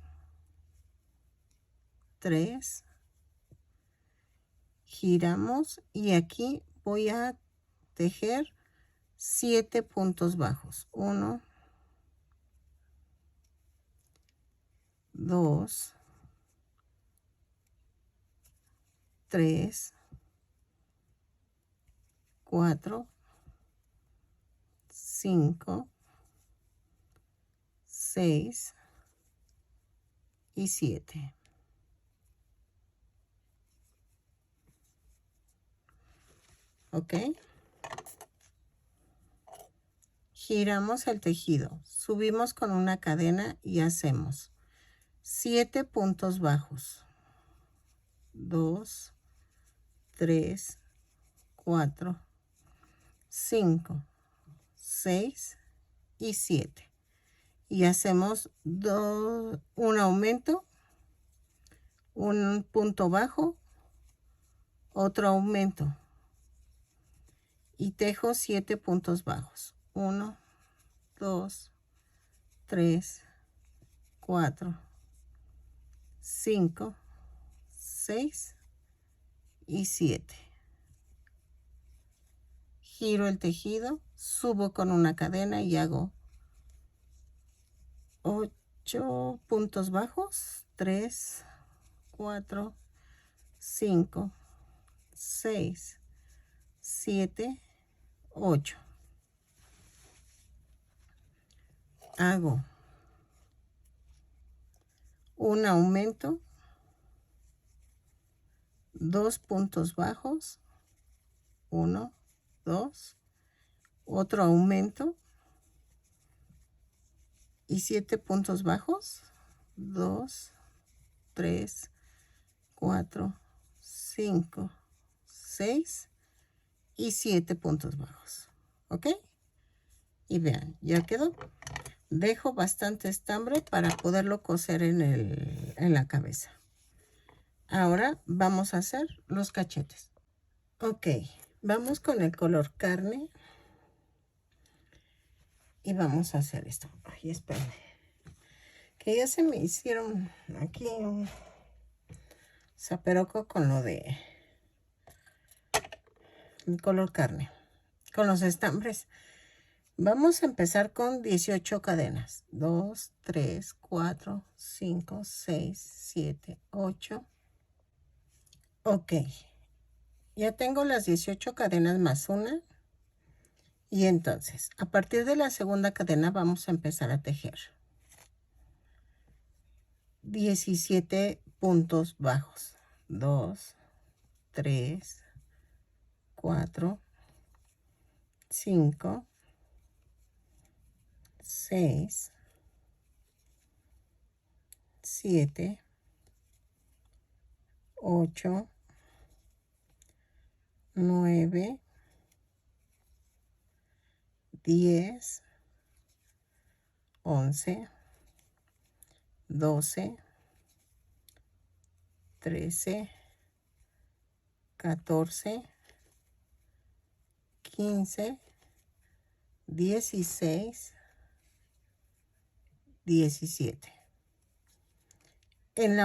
3, giramos y aquí voy a tejer 7 puntos bajos. 1, 2, 3, 4, 5, 6 y 7. ¿Ok? giramos el tejido, subimos con una cadena y hacemos 7 puntos bajos. 2, 3, 4, 5, 6 y 7. Y hacemos un aumento, un punto bajo, otro aumento. Y tejo 7 puntos bajos. 1, 2, 3, 4, 5, 6 y 7. Giro el tejido, subo con una cadena y hago 8 puntos bajos. 3, 4, 5, 6, 7, 8. Hago un aumento, 2 puntos bajos, 1, 2, otro aumento y 7 puntos bajos, 2, 3, 4, 5, 6 y 7 puntos bajos. ¿Ok? Y vean, ya quedó. Dejo bastante estambre para poderlo coser en la cabeza. Ahora vamos a hacer los cachetes. Ok, vamos con el color carne. Y vamos a hacer esto. Ay, espérame. Que ya se me hicieron aquí un zaperoco con lo de el color carne. Con los estambres. Vamos a empezar con 18 cadenas. 2, 3, 4, 5, 6, 7, 8. Ok. Ya tengo las 18 cadenas más una. Y entonces, a partir de la segunda cadena vamos a empezar a tejer 17 puntos bajos. 2, 3, 4, 5, 6, 7, 8, 9, 10, 11, 12, 13, 14, 15, 16, 17. En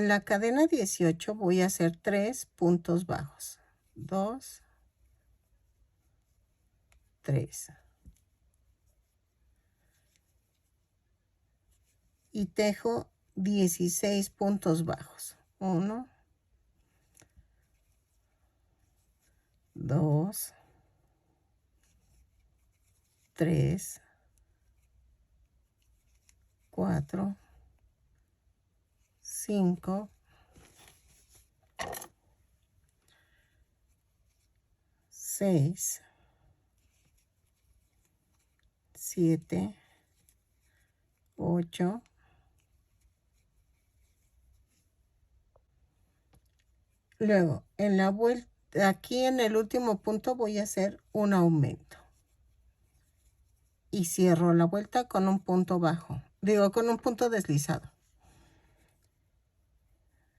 la cadena 18 voy a hacer 3 puntos bajos. 2, 3. Y tejo 16 puntos bajos. 1, 2, 3, 4, 5, 6, 7, 8, luego en la vuelta, aquí en el último punto voy a hacer un aumento y cierro la vuelta con un punto bajo, digo con un punto deslizado.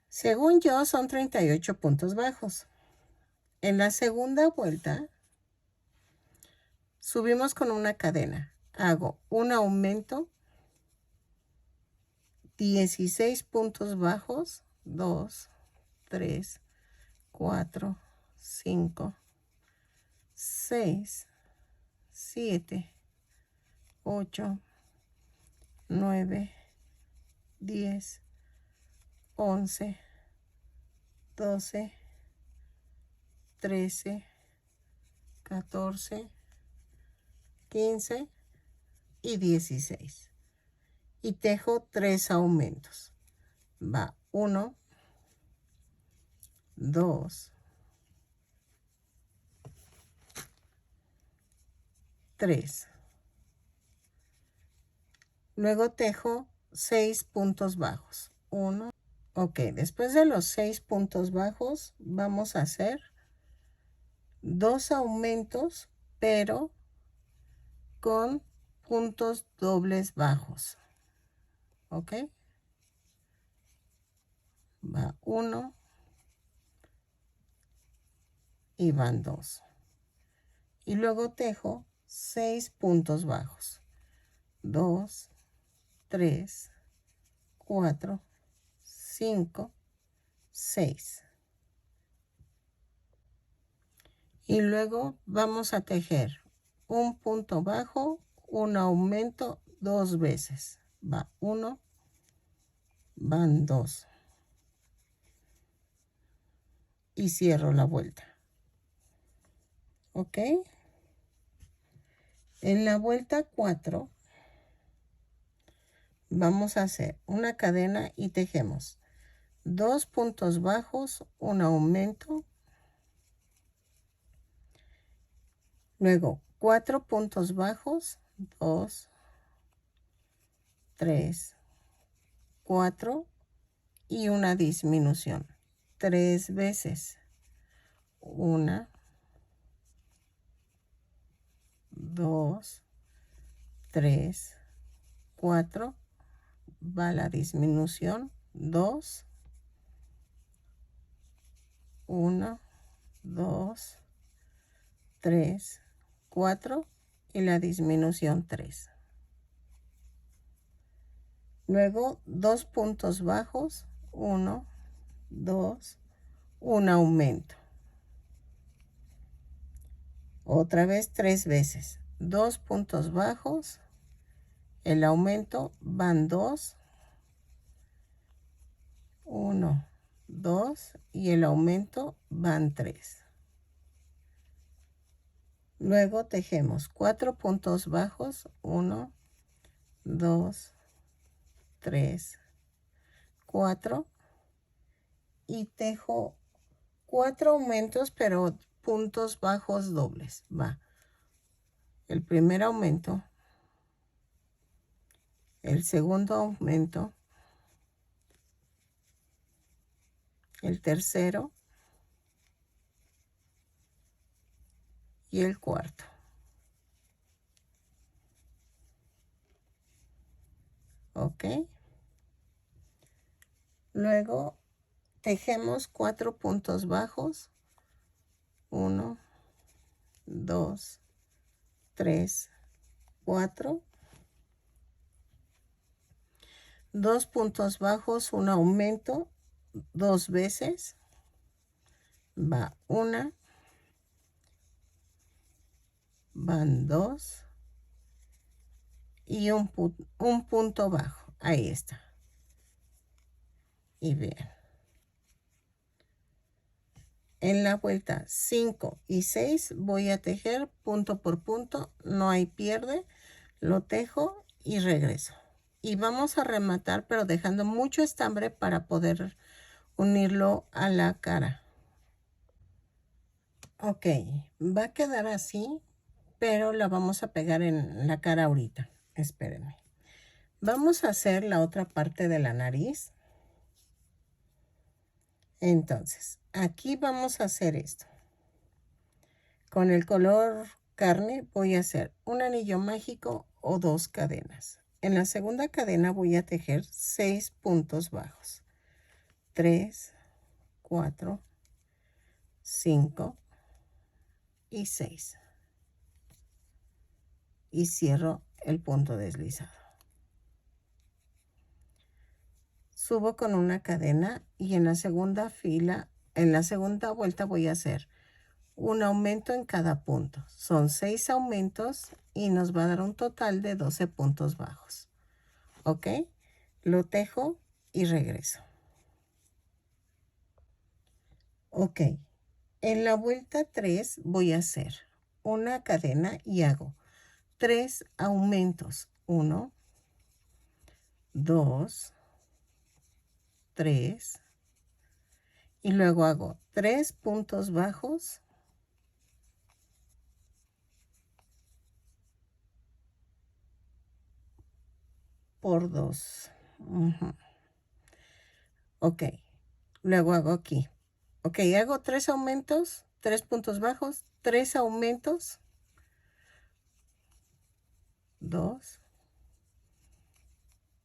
Según yo son 38 puntos bajos. En la segunda vuelta subimos con una cadena, hago un aumento, 16 puntos bajos, 2, 3, 4, 5, 6, 7, 8, 9, 10, 11, 12, 13, 14, 15 y 16. Y tejo 3 aumentos. Va 1, 2, 3. Luego tejo 6 puntos bajos. 1. Ok, después de los 6 puntos bajos vamos a hacer 2 aumentos, pero con puntos dobles bajos. Ok. Va 1 y van 2. Y luego tejo 6 puntos bajos. 2, 3, 4, 5, 6. Y luego vamos a tejer un punto bajo, un aumento 2 veces. Va 1, van 2. Y cierro la vuelta. ¿Ok? En la vuelta 4 vamos a hacer una cadena y tejemos 2 puntos bajos, un aumento, luego 4 puntos bajos, 2, 3, 4 y una disminución 3 veces. 1, 2, 3, 4, va la disminución, 2, 1, 2, 3, 4 y la disminución 3. Luego 2 puntos bajos, 1, 2, un aumento. Otra vez 3 veces. 2 puntos bajos, el aumento van 2, 1, 2 y el aumento van 3. Luego tejemos 4 puntos bajos, 1, 2, 3, 4 y tejo 4 aumentos, pero puntos bajos dobles. Va el primer aumento, el segundo aumento, el tercero y el cuarto. Ok. Luego tejemos 4 puntos bajos, 1, 2, 3, 4, 2 puntos bajos, un aumento 2 veces, va 1, van 2 y un punto bajo. Ahí está. Y vean. En la vuelta 5 y 6 voy a tejer punto por punto, no hay pierde, lo tejo y regreso. Y vamos a rematar, pero dejando mucho estambre para poder unirlo a la cara. Ok, va a quedar así, pero la vamos a pegar en la cara ahorita. Espérenme. Vamos a hacer la otra parte de la nariz. Entonces, aquí vamos a hacer esto. Con el color carne voy a hacer un anillo mágico o 2 cadenas. En la segunda cadena voy a tejer 6 puntos bajos. 3, 4, 5 y 6. Y cierro el punto deslizado. Subo con una cadena y en la segunda fila, en la segunda vuelta voy a hacer un aumento en cada punto. Son 6 aumentos y nos va a dar un total de 12 puntos bajos. ¿Ok? Lo tejo y regreso. Ok. En la vuelta 3 voy a hacer una cadena y hago 3 aumentos. 1, 2, 3. Y luego hago 3 puntos bajos. por 2. Ok, luego hago aquí. Ok, hago 3 aumentos, 3 puntos bajos, 3 aumentos, 2,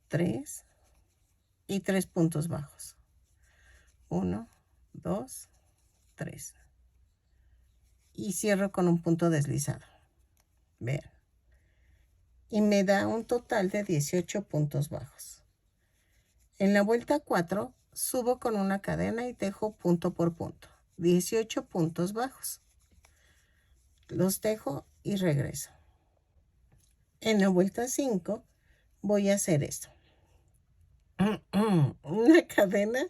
3 y 3 puntos bajos. 1, 2, 3. Y cierro con un punto deslizado. Vean. Y me da un total de 18 puntos bajos. En la vuelta 4 subo con una cadena y tejo punto por punto. 18 puntos bajos. Los tejo y regreso. En la vuelta 5 voy a hacer esto. Una cadena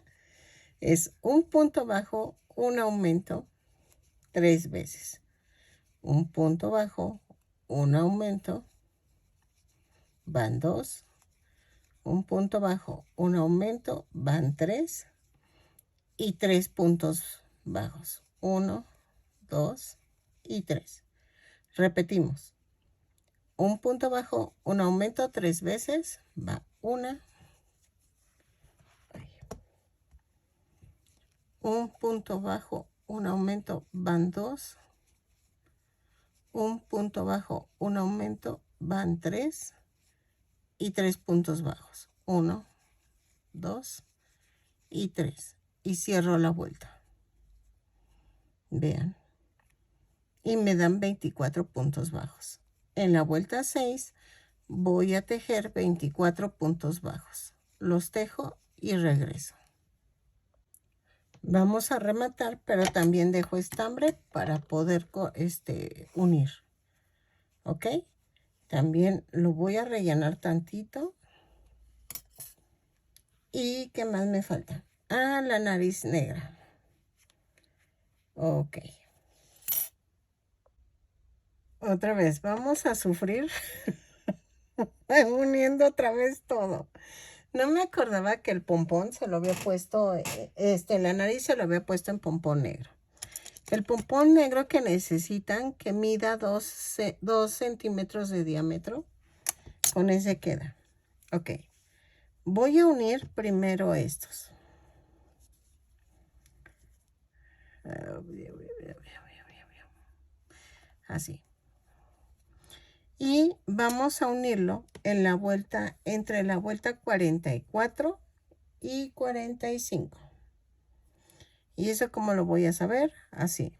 es un punto bajo, un aumento 3 veces. Un punto bajo, un aumento, van 2. Un punto bajo, un aumento, van 3. Y 3 puntos bajos. 1, 2 y 3. Repetimos. Un punto bajo, un aumento 3 veces, va 1. Un punto bajo, un aumento, van 2. Un punto bajo, un aumento, van 3. Y 3 puntos bajos. 1, 2 y 3. Y cierro la vuelta. Vean. Y me dan 24 puntos bajos. En la vuelta 6 voy a tejer 24 puntos bajos. Los tejo y regreso. Vamos a rematar, pero también dejo estambre para poder unir. ¿Ok? También lo voy a rellenar tantito. ¿Y qué más me falta? Ah, la nariz negra. Ok. Otra vez, vamos a sufrir uniendo otra vez todo. No me acordaba que el pompón se lo había puesto, la nariz se lo había puesto en pompón negro. El pompón negro que necesitan que mida 2 centímetros de diámetro, con ese queda. Ok, voy a unir primero estos. Así. Y vamos a unirlo en la vuelta, entre la vuelta 44 y 45. ¿Y eso cómo lo voy a saber? Así.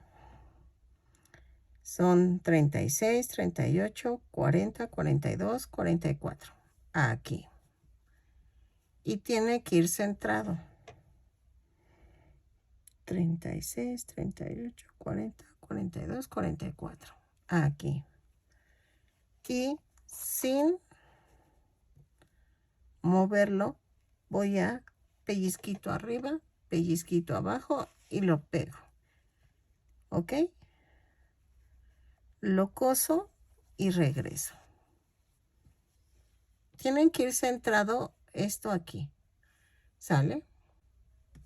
Son 36, 38, 40, 42, 44. Aquí. Y tiene que ir centrado. 36, 38, 40, 42, 44. Aquí. Y sin moverlo, voy a pellizquito arriba, pellizquito abajo y lo pego. ¿Ok? Lo coso y regreso. Tienen que ir centrado esto aquí. ¿Sale?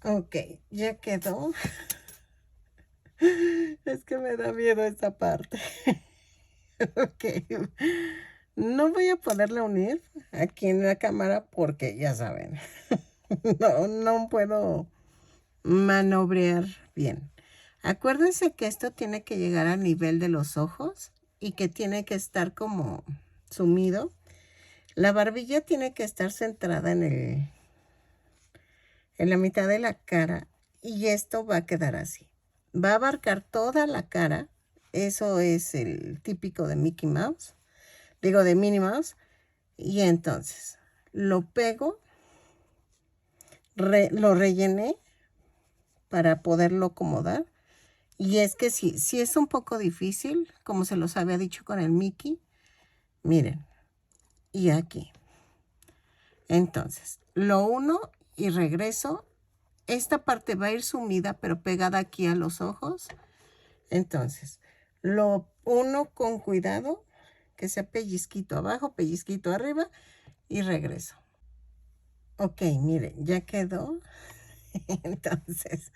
Ok, ya quedó. Es que me da miedo esta parte. Ok. No voy a poderla unir aquí en la cámara porque ya saben. No puedo manobrear bien. Acuérdense que esto tiene que llegar al nivel de los ojos y que tiene que estar como sumido. La barbilla tiene que estar centrada en la mitad de la cara y esto va a quedar así. Va a abarcar toda la cara. Eso es el típico de Mickey Mouse. Digo, de Minnie Mouse. Y entonces lo pego. Lo rellené para poderlo acomodar. Y es que sí es un poco difícil, como se los había dicho con el Mickey. Miren. Y aquí. Entonces, lo uno y regreso. Esta parte va a ir sumida, pero pegada aquí a los ojos. Entonces, lo uno con cuidado, que sea pellizquito abajo, pellizquito arriba y regreso. Ok, miren, ya quedó. Entonces,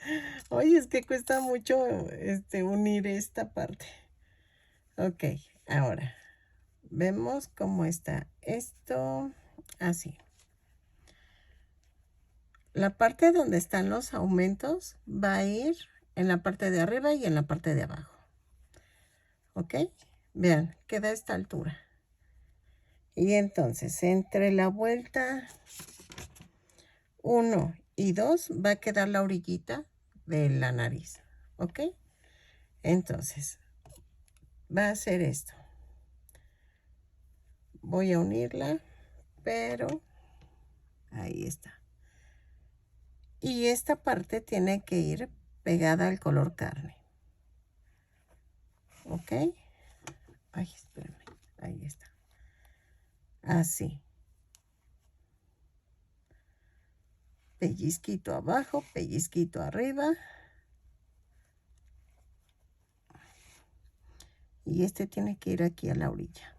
oye, es que cuesta mucho unir esta parte. Ok, ahora vemos cómo está esto. Así. La parte donde están los aumentos va a ir en la parte de arriba y en la parte de abajo. ¿Ok? Vean, queda a esta altura. Y entonces, entre la vuelta 1 y 2 va a quedar la orillita de la nariz. ¿Ok? Entonces, va a ser esto. Voy a unirla, pero ahí está. Y esta parte tiene que ir pegada al color carne. ¿Ok? Ay, espérame. Ahí está. Así. Pellizquito abajo, pellizquito arriba. Y este tiene que ir aquí a la orilla.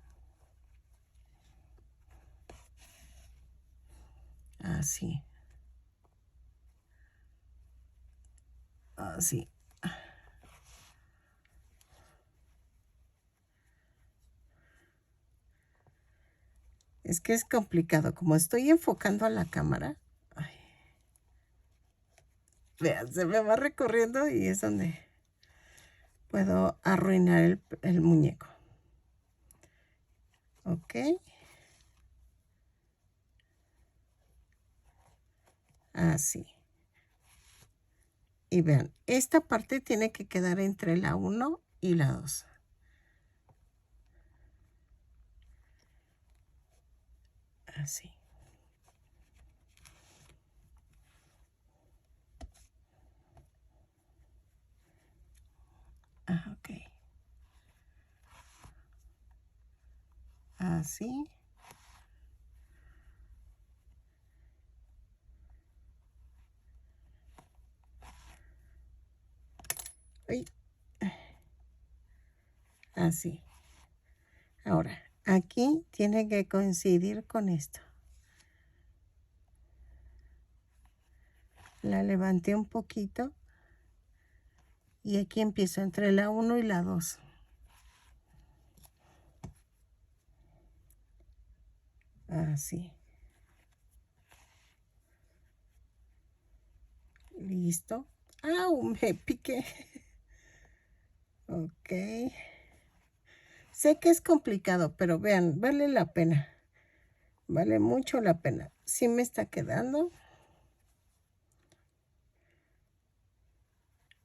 Así. Así. Es que es complicado. Como estoy enfocando a la cámara. Ay. Vean, se me va recorriendo y es donde puedo arruinar el muñeco. ¿Ok? Así. Y vean, esta parte tiene que quedar entre la 1 y la 2. Así. Ok. Así. Uy. Así. Ahora, aquí tiene que coincidir con esto. La levanté un poquito. Y aquí empiezo entre la 1 y la 2. Así. Listo. ¡Au! Me piqué. Ok. Sé que es complicado, pero vean, vale la pena. Vale mucho la pena. Sí me está quedando.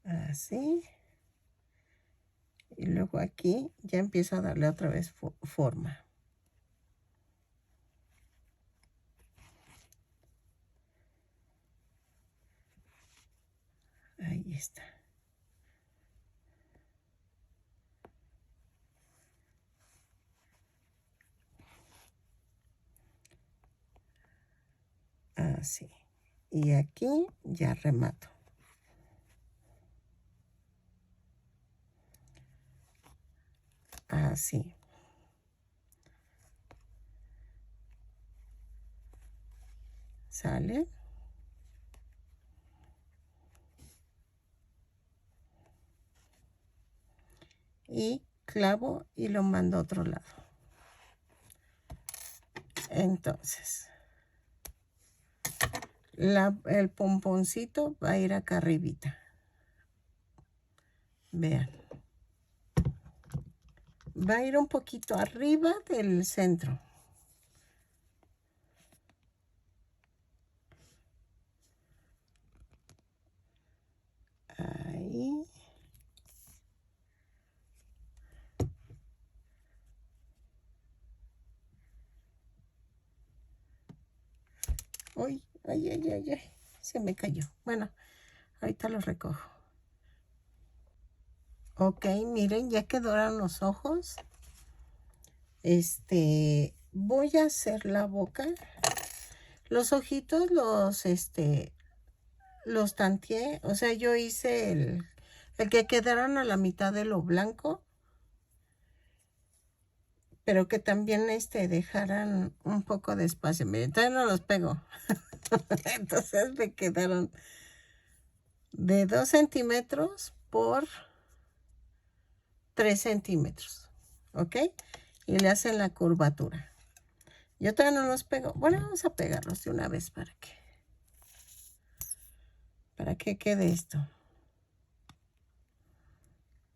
Así. Y luego aquí ya empiezo a darle otra vez forma. Ahí está. Así. Y aquí ya remato. Así. ¿Sale? Y clavo y lo mando a otro lado. Entonces, el pomponcito va a ir acá arribita. Vean. Va a ir un poquito arriba del centro. Ahí. Uy, ay, ay, ay, ay. Se me cayó. Bueno, ahorita lo recojo. Ok, miren, ya quedaron los ojos. Voy a hacer la boca. Los ojitos los tanteé. O sea, yo hice el que quedaron a la mitad de lo blanco. Pero que también dejaran un poco de espacio. Miren, todavía no los pego. Entonces me quedaron de 2 centímetros por 3 centímetros. ¿Ok? Y le hacen la curvatura. Yo todavía no los pego. Bueno, vamos a pegarlos de una vez para que quede esto.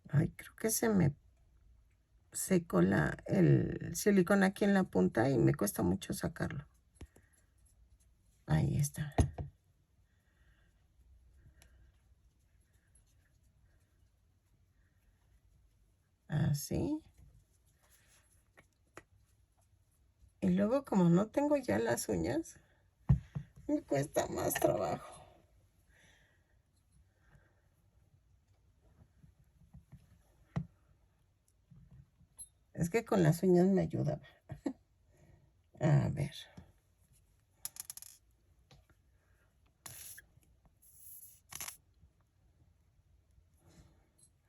Ay, creo que se me secó el silicón aquí en la punta y me cuesta mucho sacarlo. Ahí está. Así. Y luego, como no tengo ya las uñas, me cuesta más trabajo. Es que con las uñas me ayudaba. A ver.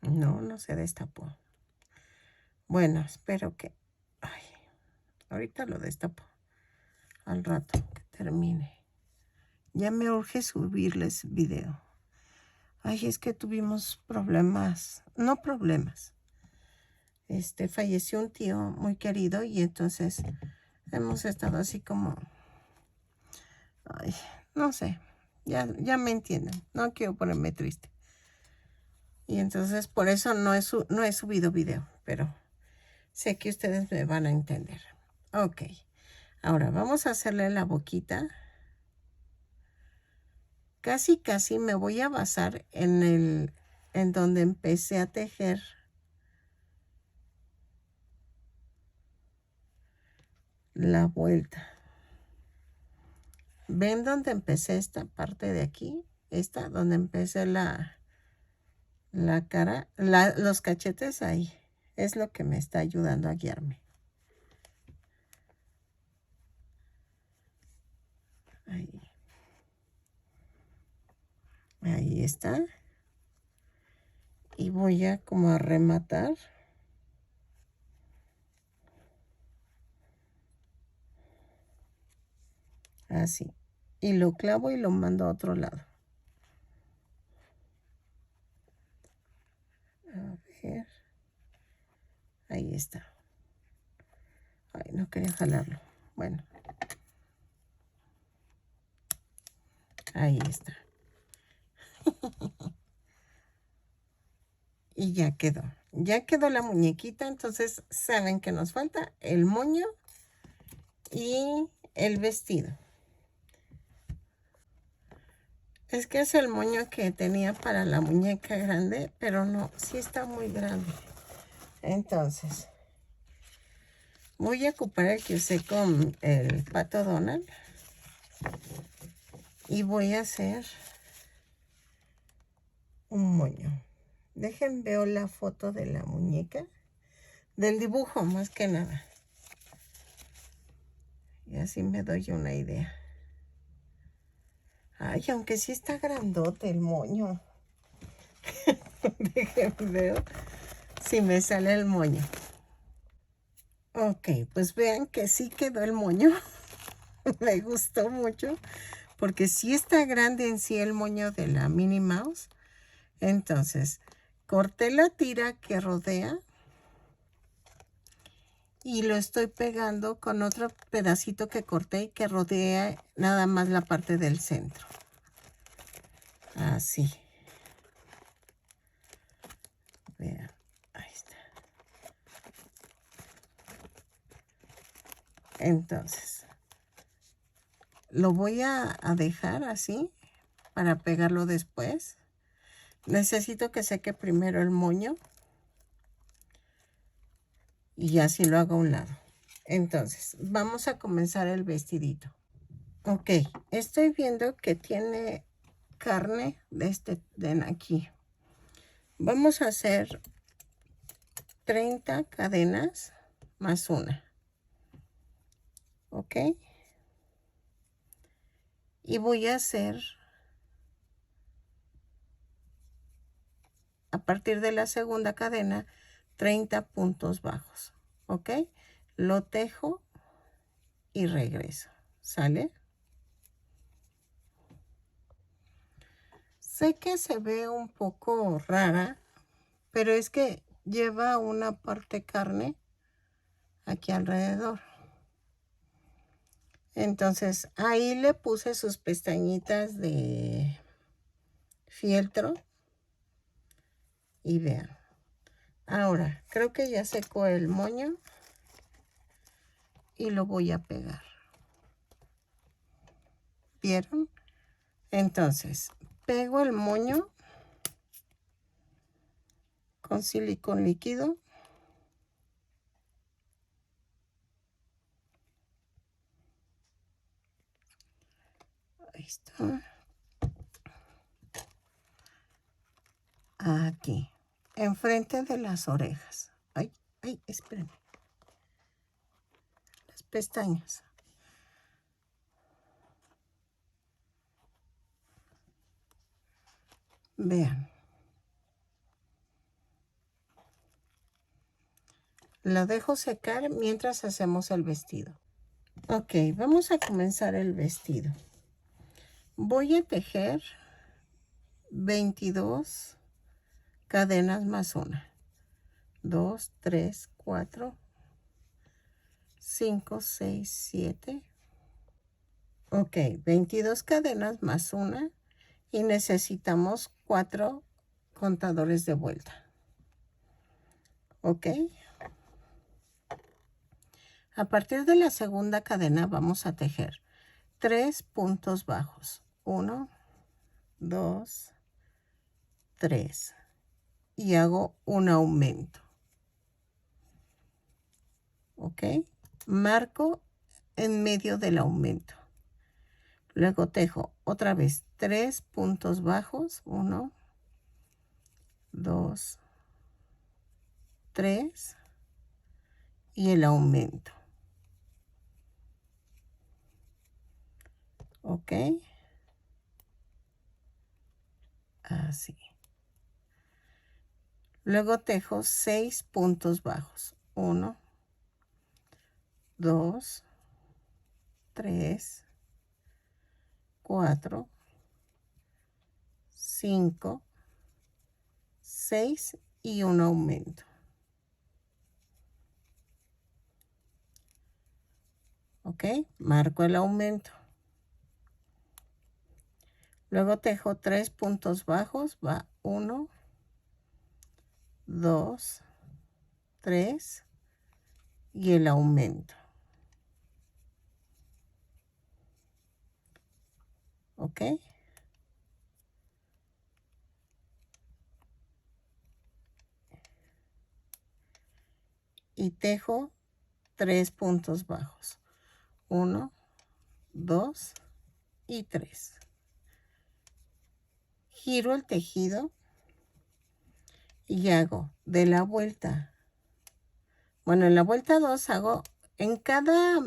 No, no se destapó. Bueno, espero que... Ay, ahorita lo destapo. Al rato que termine. Ya me urge subirles video. Ay, es que tuvimos problemas. No problemas. Falleció un tío muy querido y entonces hemos estado así como... Ay, no sé. Ya me entienden. No quiero ponerme triste. Y entonces por eso no he subido video, pero sé que ustedes me van a entender. Ok. Ahora vamos a hacerle la boquita. Casi me voy a basar en donde empecé a tejer la vuelta. ¿Ven donde empecé esta parte de aquí? Esta, donde empecé la cara, los cachetes ahí. Es lo que me está ayudando a guiarme. Ahí. Ahí está. Y voy a como a rematar. Así. Y lo clavo y lo mando a otro lado. A ver. Ahí está. Ay, no quería jalarlo. Bueno. Ahí está. Y ya quedó. Ya quedó la muñequita. Entonces, ¿saben que nos falta? El moño y el vestido. Es que es el moño que tenía para la muñeca grande, pero no, sí está muy grande. Entonces, voy a ocupar el que usé con el pato Donald. Y voy a hacer un moño. Dejen veo la foto de la muñeca. Del dibujo, más que nada. Y así me doy una idea. Ay, aunque sí está grandote el moño. Dejen veo si me sale el moño. Ok, pues vean que sí quedó el moño. Me gustó mucho. Porque sí está grande en sí el moño de la Minnie Mouse. Entonces, corté la tira que rodea. Y lo estoy pegando con otro pedacito que corté y que rodea nada más la parte del centro. Así. Vean, ahí está. Entonces, lo voy a dejar así para pegarlo después. Necesito que seque primero el moño. Y así lo hago a un lado. Entonces, vamos a comenzar el vestidito. Ok, estoy viendo que tiene carne de aquí. Vamos a hacer 30 cadenas más una. Ok. Y voy a hacer a partir de la segunda cadena 30 puntos bajos. Ok. Lo tejo y regreso. ¿Sale? Sé que se ve un poco rara, pero es que lleva una parte carne aquí alrededor. Entonces ahí le puse sus pestañitas de fieltro y vean. Ahora creo que ya secó el moño y lo voy a pegar. ¿Vieron? Entonces pego el moño con silicón líquido. Ahí está. Aquí, enfrente de las orejas. Ay, ay, espérenme. Las pestañas. Vean. Lo dejo secar mientras hacemos el vestido. Ok, vamos a comenzar el vestido. Voy a tejer 22 cadenas más una. 2, 3, 4, 5, 6, 7. Ok, 22 cadenas más una. Y necesitamos 4 contadores de vuelta. Ok. A partir de la segunda cadena vamos a tejer 3 puntos bajos. 1, 2, 3. Y hago un aumento. Ok. Marco en medio del aumento. Luego tejo otra vez 3 puntos bajos. 1, 2, 3. Y el aumento. Ok. Así. Luego tejo 6 puntos bajos. 1, 2, 3, 4, 5, 6 y un aumento. Ok, marco el aumento. Luego tejo 3 puntos bajos. Va 1, 2, 3 y el aumento. Ok. Y tejo 3 puntos bajos. 1, 2 y 3. Giro el tejido y hago de la vuelta. Bueno, en la vuelta 2 hago en cada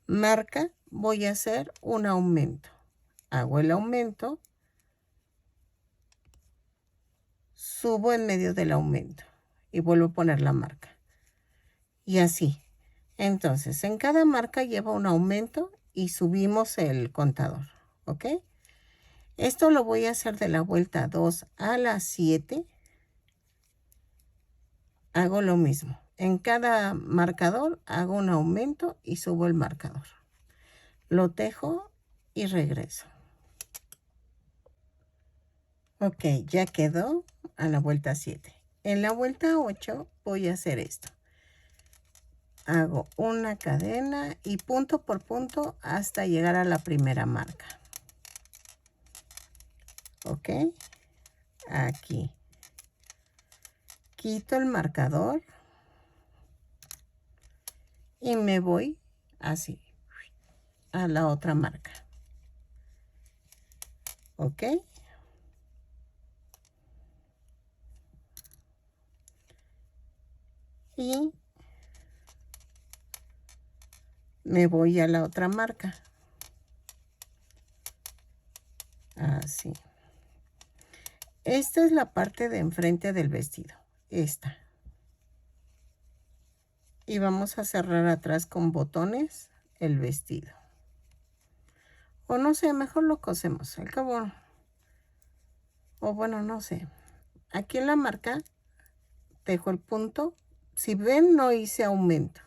marca voy a hacer un aumento. Hago el aumento, subo en medio del aumento y vuelvo a poner la marca. Y así. Entonces, en cada marca lleva un aumento y subimos el contador. ¿Ok? Esto lo voy a hacer de la vuelta 2 a la 7. Hago lo mismo. En cada marcador hago un aumento y subo el marcador. Lo tejo y regreso. Ok, ya quedó a la vuelta 7. En la vuelta 8 voy a hacer esto. Hago una cadena y punto por punto hasta llegar a la primera marca. Ok, aquí. Quito el marcador y me voy así a la otra marca. Ok. Y me voy a la otra marca. Así. Esta es la parte de enfrente del vestido. Esta. Y vamos a cerrar atrás con botones el vestido. O no sé, mejor lo cosemos. Al cabo. O bueno, no sé. Aquí en la marca dejo el punto. Si ven, no hice aumento.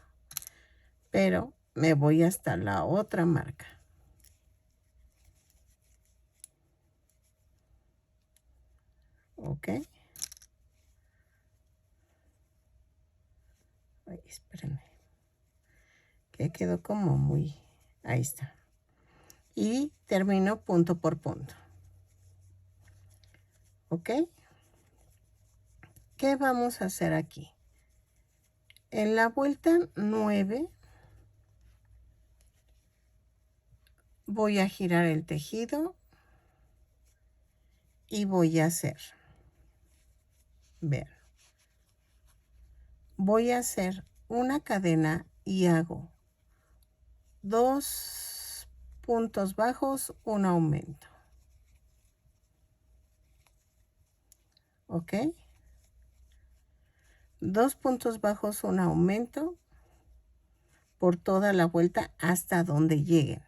Pero me voy hasta la otra marca. ¿Ok? Ay, espérenme. Que quedó como muy... Ahí está. Y termino punto por punto. ¿Ok? ¿Qué vamos a hacer aquí? En la vuelta 9 voy a girar el tejido y voy a hacer, vean, voy a hacer una cadena y hago 2 puntos bajos, un aumento. ¿Ok? 2 puntos bajos, un aumento por toda la vuelta hasta donde lleguen.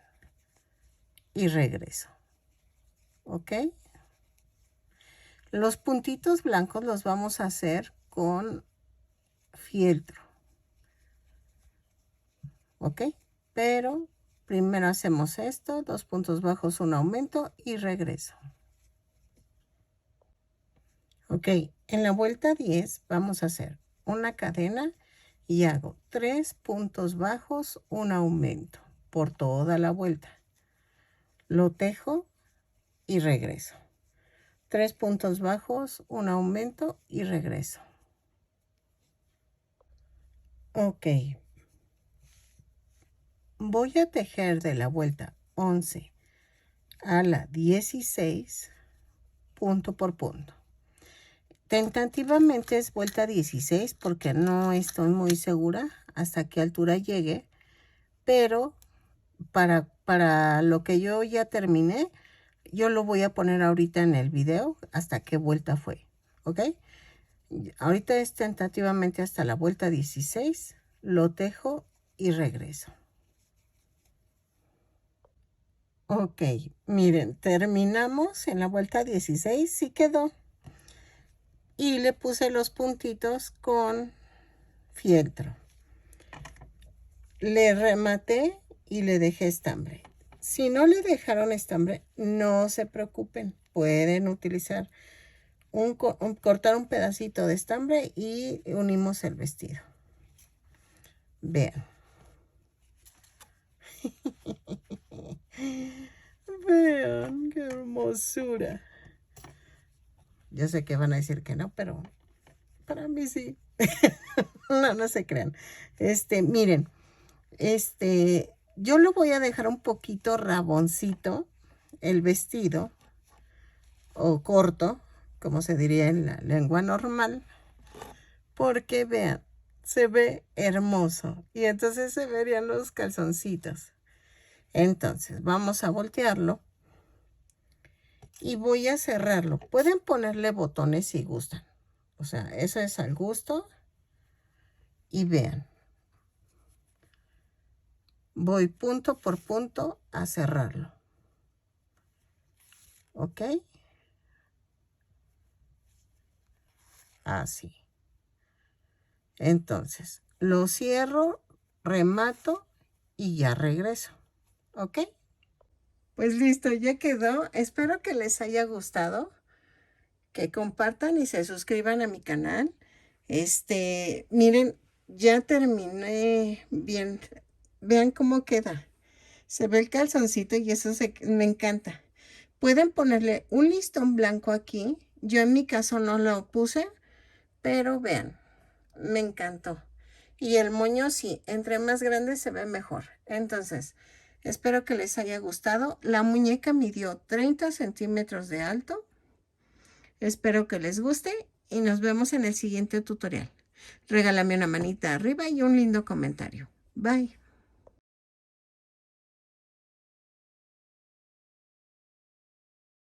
Y regreso. ¿Ok? Los puntitos blancos los vamos a hacer con fieltro. ¿Ok? Pero primero hacemos esto, 2 puntos bajos, un aumento y regreso. Ok, en la vuelta 10 vamos a hacer una cadena y hago 3 puntos bajos, un aumento por toda la vuelta. Lo tejo y regreso. 3 puntos bajos, un aumento y regreso. Ok. Voy a tejer de la vuelta 11 a la 16, punto por punto. Tentativamente es vuelta 16 porque no estoy muy segura hasta qué altura llegue, pero para lo que yo ya terminé, yo lo voy a poner ahorita en el video hasta qué vuelta fue, ¿ok? Ahorita es tentativamente hasta la vuelta 16, lo tejo y regreso. Ok, miren, terminamos en la vuelta 16, sí quedó. Y le puse los puntitos con fieltro. Le rematé y le dejé estambre. Si no le dejaron estambre, no se preocupen. Pueden utilizar cortar un pedacito de estambre y unimos el vestido. Vean. Vean qué hermosura. Yo sé que van a decir que no, pero para mí sí. No, no se crean. Miren, yo lo voy a dejar un poquito raboncito, el vestido, o corto, como se diría en la lengua normal, porque vean, se ve hermoso. Y entonces se verían los calzoncitos. Entonces, vamos a voltearlo. Y voy a cerrarlo. Pueden ponerle botones si gustan. O sea, eso es al gusto. Y vean. Voy punto por punto a cerrarlo. ¿Ok? Así. Entonces, lo cierro, remato y ya regreso. ¿Ok? Pues listo, ya quedó. Espero que les haya gustado. Que compartan y se suscriban a mi canal. Miren, ya terminé bien. Vean cómo queda. Se ve el calzoncito y eso me encanta. Pueden ponerle un listón blanco aquí. Yo en mi caso no lo puse, pero vean, me encantó. Y el moño sí, entre más grande se ve mejor. Entonces, espero que les haya gustado. La muñeca midió 30 centímetros de alto. Espero que les guste y nos vemos en el siguiente tutorial. Regálame una manita arriba y un lindo comentario. Bye.